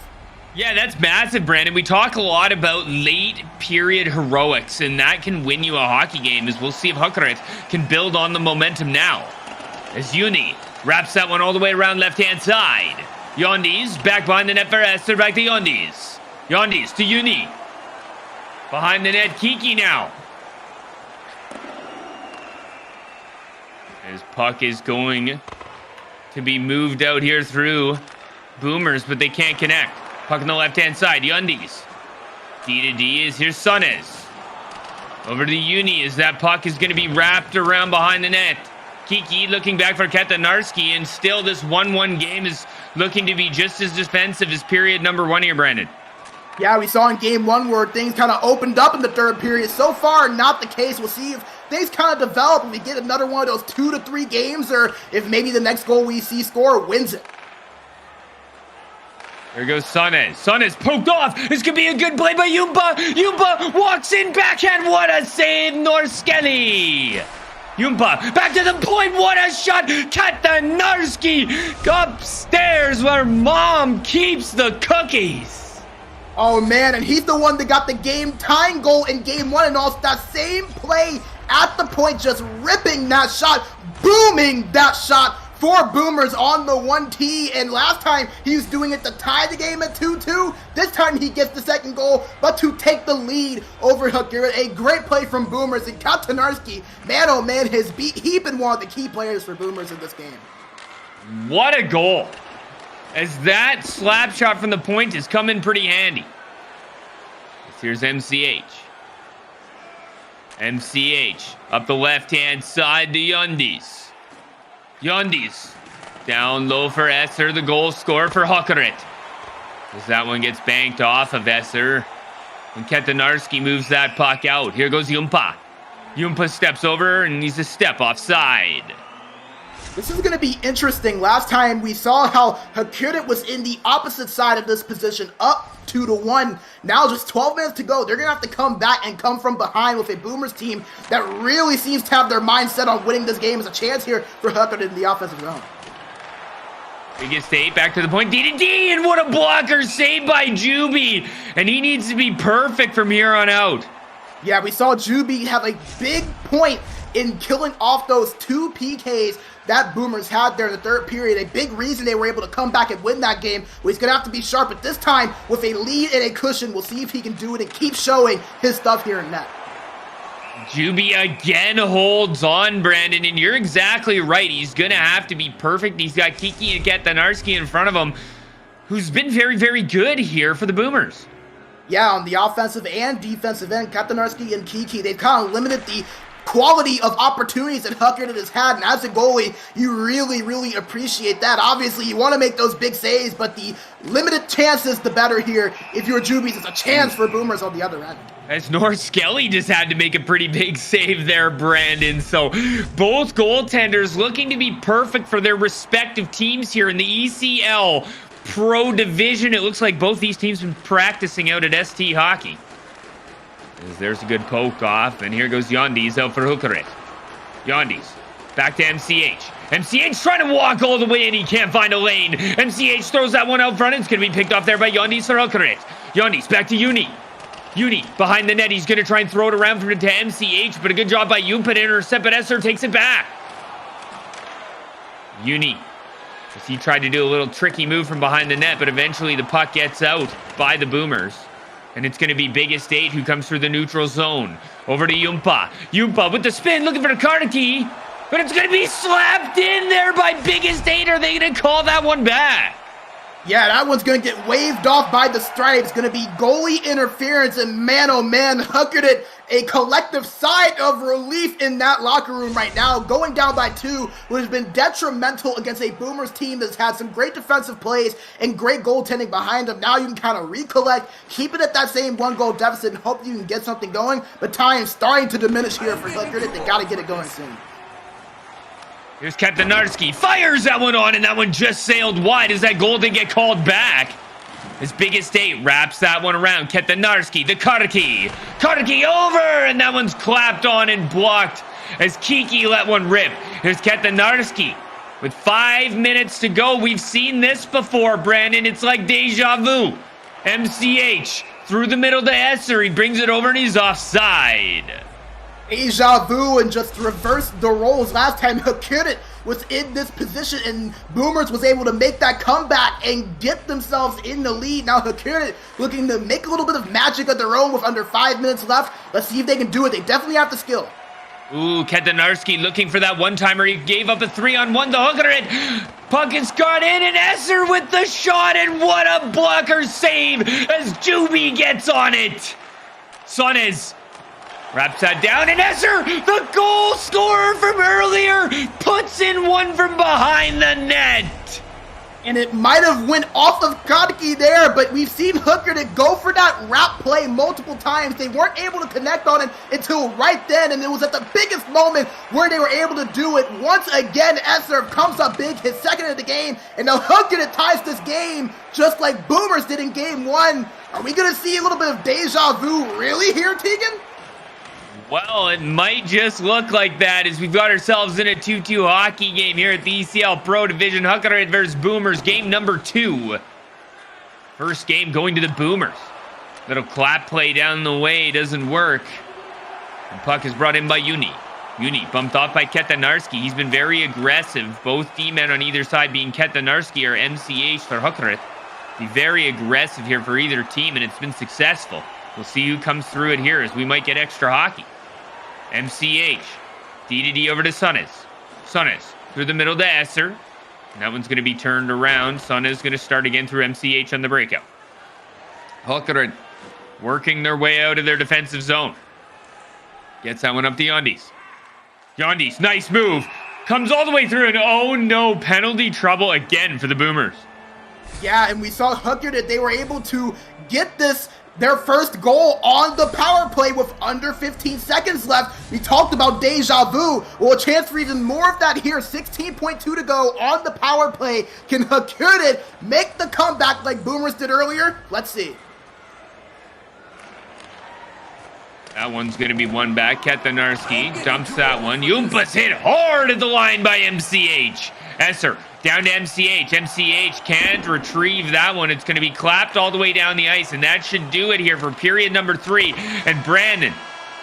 Yeah, that's massive, Brandon. We talk a lot about late period heroics, and that can win you a hockey game, as we'll see if Hokurit can build on the momentum now. As Uni wraps that one all the way around left-hand side. Yondi's back behind the net for Esther, back to Yondi's. Yondi's to Uni. Behind the net, Kiki now. His puck is going to be moved out here through Boomers, but they can't connect. Puck on the left-hand side, Yondi's. D to D is here's Sunez. Over to Uni as that puck is going to be wrapped around behind the net. Kiki looking back for Katanarski, and still this 1-1 game is looking to be just as defensive as period number 1 here, Brandon. Yeah, we saw in game 1 where things kind of opened up in the third period. So far, not the case. We'll see if things kind of develop and we get another one of those 2 to 3 games, or if maybe the next goal we see score wins it. Here goes Sunez. Sunez poked off. This could be a good play by Jumpa. Jumpa walks in backhand. What a save, Norskelly. Jumpa back to the point. What a shot. Katanarski upstairs where mom keeps the cookies. Oh man, and he's the one that got the game-tying goal in game 1, and also that same play at the point, just ripping that shot, booming that shot for Boomers on the 1T. And last time he was doing it to tie the game at 2-2. This time he gets the second goal, but to take the lead over Hokurit. A great play from Boomers, and Katanarski, man oh man, he's been one of the key players for Boomers in this game. What a goal. As that slap shot from the point has come in pretty handy. Here's MCH. MCH up the left-hand side to Yondi's. Yondi's down low for Esser, the goal scorer for Hokurit. As that one gets banked off of Esser, and Katanarski moves that puck out. Here goes Jumpa. Jumpa steps over, and he's a step offside. This is going to be interesting. Last time we saw how Hokurit was in the opposite side of this position, up 2-1. Now just 12 minutes to go. They're going to have to come back and come from behind with a Boomers team that really seems to have their mind set on winning this game. As a chance here for Hokurit in the offensive zone. Biggest eight back to the point. D to D, and what a blocker saved by Juby. And he needs to be perfect from here on out. Yeah, we saw Juby have a big point in killing off those 2 PKs that Boomers had there in the third period. A big reason they were able to come back and win that game. Well, he's going to have to be sharp, but this time with a lead and a cushion. We'll see if he can do it and keep showing his stuff here in net. Juby again holds on, Brandon, and you're exactly right. He's going to have to be perfect. He's got Kiki and Katanarski in front of him, who's been very, very good here for the Boomers. Yeah, on the offensive and defensive end, Katanarski and Kiki, they've kind of limited the quality of opportunities that Hokurit has had, and as a goalie, you really, really appreciate that. Obviously, you want to make those big saves, but the limited chances, the better here. If you're Jubies, it's a chance for Boomers on the other end. As Norskelly just had to make a pretty big save there, Brandon. So both goaltenders looking to be perfect for their respective teams here in the ECL Pro Division. It looks like both these teams have been practicing out at ST Hockey. As there's a good poke off, and here goes Yondi's out for Hokurit. Yondi's back to MCH. MCH trying to walk all the way in, he can't find a lane. MCH throws that one out front, it's going to be picked off there by Yondi's for Hokurit. Yondi's back to Uni. Uni behind the net, he's going to try and throw it around to MCH, but a good job by Jumpa to intercept, but Esser takes it back. Uni, as he tried to do a little tricky move from behind the net, but eventually the puck gets out by the Boomers. And it's going to be Biggest 8 who comes through the neutral zone. Over to Jumpa. Jumpa with the spin, looking for the Karnaki. But it's going to be slapped in there by Biggest 8. Are they going to call that one back? Yeah, that one's going to get waved off by the stripes. Going to be goalie interference, and man, oh man, Hokurit, a collective sigh of relief in that locker room right now. Going down by 2, which has been detrimental against a Boomers team that's had some great defensive plays and great goaltending behind them. Now you can kind of recollect, keep it at that same 1-goal deficit, and hope you can get something going. But time is starting to diminish here for Hokurit. They got to get it going soon. Here's Kaptanarski, fires that one on, and that one just sailed wide as that goal did get called back. His biggest 8 wraps that one around. Kaptanarski, the Karki over, and that one's clapped on and blocked as Kiki let one rip. Here's Kaptanarski with 5 minutes to go. We've seen this before, Brandon. It's like deja vu. MCH through the middle to Esser. He brings it over and he's offside. Deja vu, and just reverse the roles. Last time Hokurit was in this position and Boomers was able to make that comeback and get themselves in the lead. Now Hokurit looking to make a little bit of magic of their own with under 5 minutes left. Let's see if they can do it. They definitely have the skill. Ooh, Kaptanarski looking for that one-timer. He gave up a 3-on-1 to Hokurit. Puck has gone in, and Esser with the shot, and what a blocker save as Juby gets on it. Sones wraps that down, and Esser, the goal scorer from earlier, puts in one from behind the net. And it might have went off of Karki there, but we've seen Hokurit go for that wrap play multiple times. They weren't able to connect on it until right then, and it was at the biggest moment where they were able to do it. Once again, Esser comes up big, his second of the game, and now Hokurit ties this game just like Boomers did in game 1. Are we going to see a little bit of deja vu really here, Tegan? Well, it might just look like that as we've got ourselves in a 2-2 hockey game here at the ECL Pro Division. Hokurit versus Boomers, game number 2. First game going to the Boomers. Little clap play down the way doesn't work. And puck is brought in by Uni. Uni bumped off by Kaptanarski. He's been very aggressive. Both D-men on either side being Kaptanarski or MCH for Hokurit. Be very aggressive here for either team, and it's been successful. We'll see who comes through it here as we might get extra hockey. MCH. D over to Sones. Sones through the middle to Esser. And that one's going to be turned around. Sones is going to start again through MCH on the breakout. Hokurit working their way out of their defensive zone. Gets that one up to Yondies. Yondies, nice move. Comes all the way through, and oh no, penalty trouble again for the Boomers. Yeah, and we saw Hokurit, they were able to get their first goal on the power play with under 15 seconds left. We talked about deja vu. Well, a chance for even more of that here. 16.2 to go on the power play. Can Hokurit make the comeback like Boomers did earlier? Let's see. That one's going to be one back. Kaptanarski dumps that one. Yumpas hit hard at the line by MCH. Esser down to MCH. MCH can't retrieve that one. It's going to be clapped all the way down the ice, and that should do it here for period number 3. And Brandon,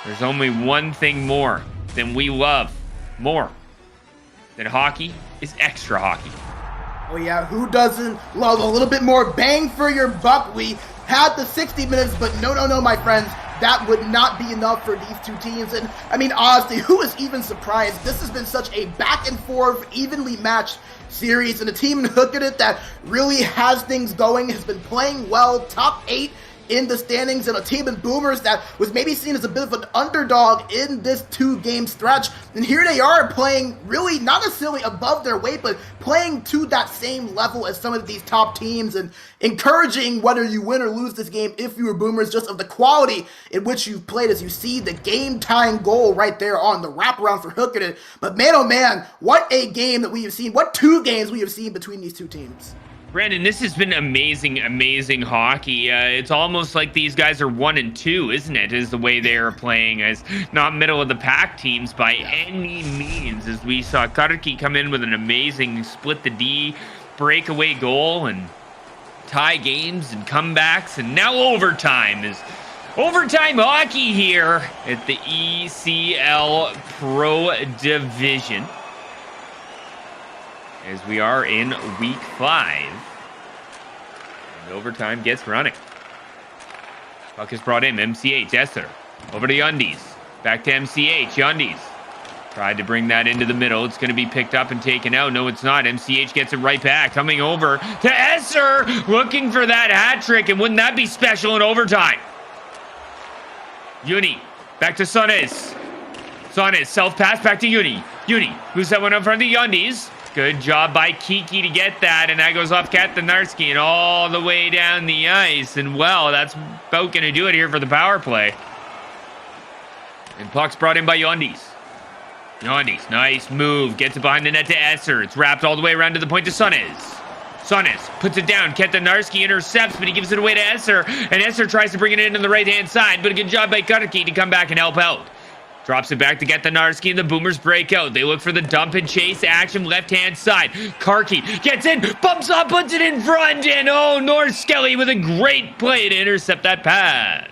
there's only one thing more than we love. More than hockey is extra hockey. Oh yeah, who doesn't love a little bit more bang for your buck? We had the 60 minutes, but no, my friends. That would not be enough for these two teams. And I mean, honestly, who is even surprised? This has been such a back and forth, evenly matched series. And a team in Hokurit that really has things going, has been playing well, top 8 in the standings, and a team in Boomers that was maybe seen as a bit of an underdog in this 2-game stretch. And here they are playing really not necessarily above their weight, but playing to that same level as some of these top teams, and encouraging whether you win or lose this game if you were Boomers, just of the quality in which you've played, as you see the game-tying goal right there on the wraparound for Hokurit. But man, oh man, what a game that we have seen, what 2 games we have seen between these two teams. Brandon, this has been amazing hockey. It's almost like these guys are 1 and 2, isn't it? Is the way they are playing, as not middle of the pack teams by any means. As we saw Karki come in with an amazing split the D breakaway goal and tie games and comebacks, and now overtime is overtime hockey here at the ECL Pro Division. As we are in week 5. And overtime gets running. Puck is brought in. MCH, Esser. Over to Yondies. Back to MCH. Yondies. Tried to bring that into the middle. It's going to be picked up and taken out. No, it's not. MCH gets it right back. Coming over to Esser, looking for that hat trick. And wouldn't that be special in overtime? Uni, back to Sones. Sones, self-pass back to Uni. Uni, who's that one up front of the Yundis? Good job by Kiki to get that. And that goes off Katanarski and all the way down the ice. And, well, that's about going to do it here for the power play. And puck's brought in by Yundis. Yondis, nice move. Gets it behind the net to Esser. It's wrapped all the way around to the point to Sones. Sones puts it down. Ketanarski intercepts, but he gives it away to Esser. And Esser tries to bring it in on the right-hand side, but a good job by Karki to come back and help out. Drops it back to Ketanarski, and the Boomers break out. They look for the dump and chase action left-hand side. Karki gets in, bumps up, puts it in front, and North Skelly with a great play to intercept that pass.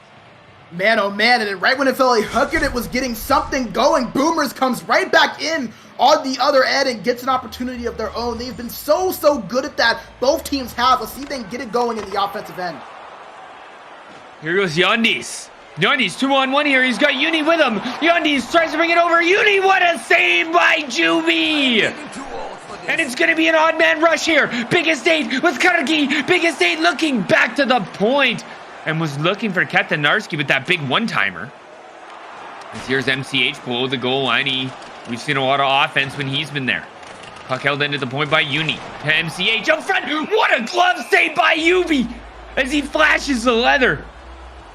Man, oh man, and right when it felt like Hokurit was getting something going, Boomers comes right back in on the other end and gets an opportunity of their own. They've been so good at that. Both teams have. Let's see if they can get it going in the offensive end. Here goes Yundis. Yundis 2-on-1 here. He's got Uni with him. Yundis tries to bring it over. Uni, what a save by Juby! And it's going to be an odd man rush here. Biggest eight with Karki. Biggest eight looking back to the point. And was looking for Ketanarski with that big one-timer. As here's MCH below the goal line. We've seen a lot of offense when he's been there. Puck held into the point by Uni. To MCH up front. What a glove save by Yubi as he flashes the leather.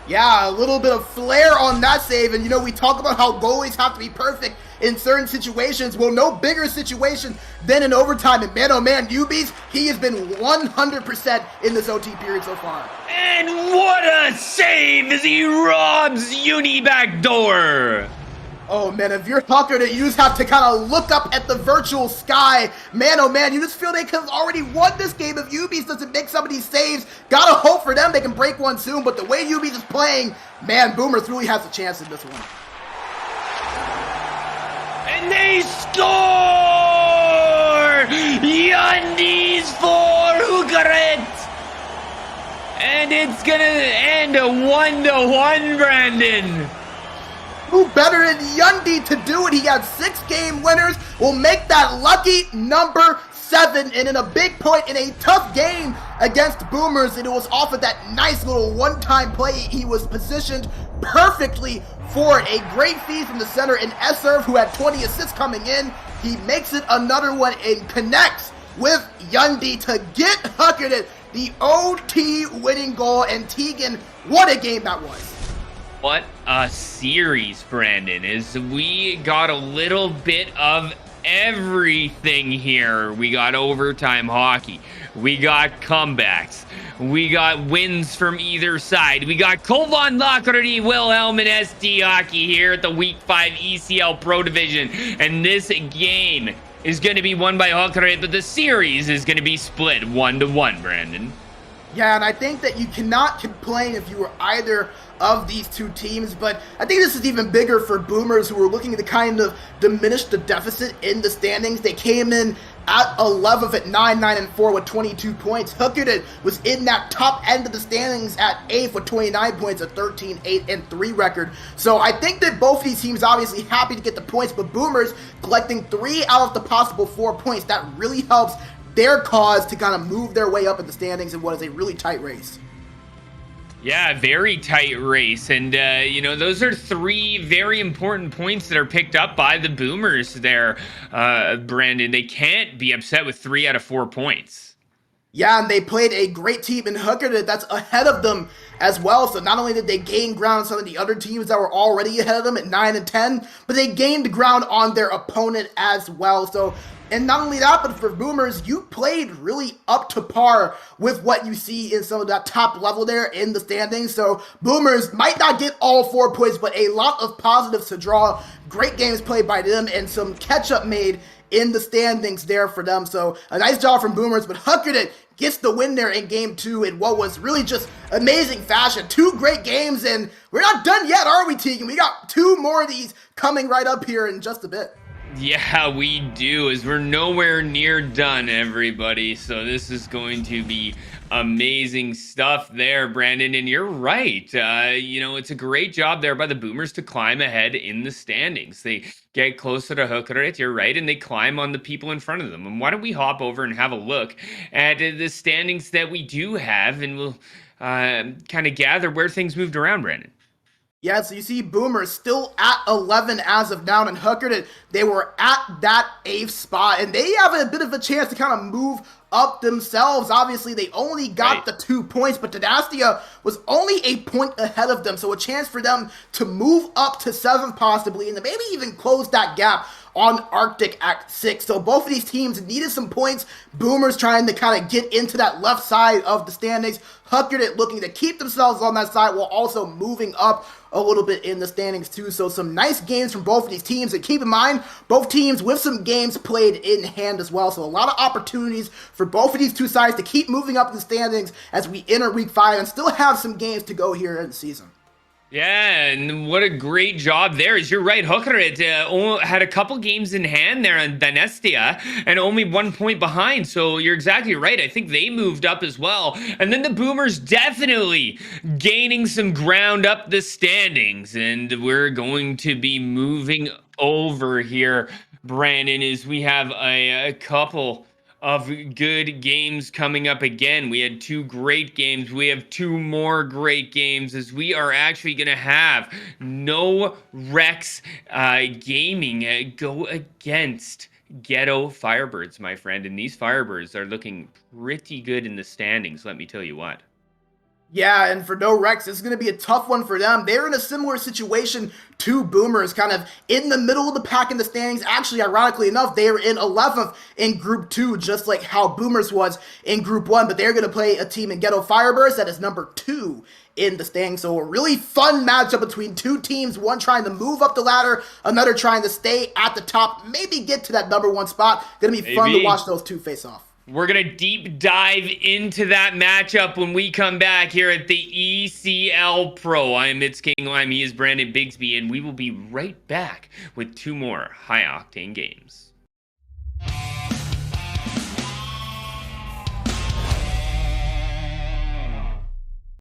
Yeah, a little bit of flair on that save. And, we talk about how goalies have to be perfect in certain situations. Well, no bigger situation than in overtime. And man, oh man, Yubi's, he has been 100% in this OT period so far. And what a save as he robs Uni back door. Oh man, if you're Hokurit, you just have to kind of look up at the virtual sky. Man, oh man, you just feel they could have already won this game if Ubis doesn't make some of these saves. Gotta hope for them they can break one soon, but the way Ubis is playing, man, Boomers really has a chance in this one. And they score! Yundis for Hokurit! And it's gonna end a 1-1, Brandon. Who better than Yundi to do it? He got 6 game winners. Will make that lucky number 7. And in a big point in a tough game against Boomers, and it was off of that nice little one-time play. He was positioned perfectly for it. A great feed from the center in Esser, who had 20 assists coming in. He makes it another one and connects with Yundi to get Hokurit the OT winning goal. And Tegan, what a game that was. What a series, Brandon, as we got a little bit of everything here. We got overtime hockey. We got comebacks. We got wins from either side. We got Kovan, Lockerty, Wilhelm, and SD hockey here at the Week 5 ECL Pro Division. And this game is going to be won by Hokurit, but the series is going to be split 1-1, Brandon. Yeah, and I think that you cannot complain if you were either of these two teams, but I think this is even bigger for Boomers, who were looking to kind of diminish the deficit in the standings. They came in at 11th at 9-4 with 22 points. Hokurit was in that top end of the standings at 8th with 29 points, a 13-8-3 record. So I think that both these teams obviously happy to get the points, but Boomers collecting 3 out of the possible 4 points. That really helps their cause to kind of move their way up in the standings in what is a really tight race. Yeah, very tight race. And, those are 3 very important points that are picked up by the Boomers there, Brandon. They can't be upset with 3 out of 4 points. Yeah, and they played a great team in Hokurit that's ahead of them as well. So not only did they gain ground on some of the other teams that were already ahead of them at 9 and 10, but they gained ground on their opponent as well. So, and not only that, but for Boomers, you played really up to par with what you see in some of that top level there in the standings. So Boomers might not get all 4 points, but a lot of positives to draw. Great games played by them and some catch-up made in the standings there for them. So a nice job from Boomers, but Hokurit gets the win there in game 2 in what was really just amazing fashion. 2 great games, and we're not done yet, are we, Tegan? We got 2 more of these coming right up here in just a bit. Yeah, we do, as we're nowhere near done, everybody. So this is going to be amazing stuff there, Brandon. And you're right. It's a great job there by the Boomers to climb ahead in the standings. They get closer to Hokurit, you're right, and they climb on the people in front of them. And why don't we hop over and have a look at the standings that we do have, and we'll kind of gather where things moved around, Brandon. Yeah, so you see Boomers still at 11 as of now, and Hooker, they were at that 8th spot, and they have a bit of a chance to kind of move up themselves. Obviously, they only got the 2 points, but Dynastia was only a point ahead of them, so a chance for them to move up to 7th possibly, and maybe even close that gap on Arctic at 6. So both of these teams needed some points. Boomers trying to kind of get into that left side of the standings. Huckert looking to keep themselves on that side while also moving up a little bit in the standings too. So some nice games from both of these teams. And keep in mind, both teams with some games played in hand as well. So a lot of opportunities for both of these two sides to keep moving up in the standings as we enter week 5 and still have some games to go here in the season. Yeah, and what a great job there. You're right, Hokurit had a couple games in hand there on Dynastia and only 1 point behind. So you're exactly right. I think they moved up as well. And then the Boomers definitely gaining some ground up the standings. And we're going to be moving over here, Brandon, as we have a couple of good games coming up again. We had 2 great games. We have 2 more great games, as we are actually going to have No Rex Gaming go against Ghetto Firebirds, my friend. And these Firebirds are looking pretty good in the standings, let me tell you what. Yeah, and for No Rex, this is going to be a tough one for them. They're in a similar situation to Boomers, kind of in the middle of the pack in the standings. Actually, ironically enough, they are in 11th in Group 2, just like how Boomers was in Group 1. But they're going to play a team in Ghetto Firebirds that is number 2 in the standings. So a really fun matchup between 2 teams, one trying to move up the ladder, another trying to stay at the top, maybe get to that number 1 spot. Going to be fun to watch those 2 face off. We're going to deep dive into that matchup when we come back here at the ECL Pro. I'm Mitz King Lime, he is Brandon Bigsby, and we will be right back with 2 more high-octane games.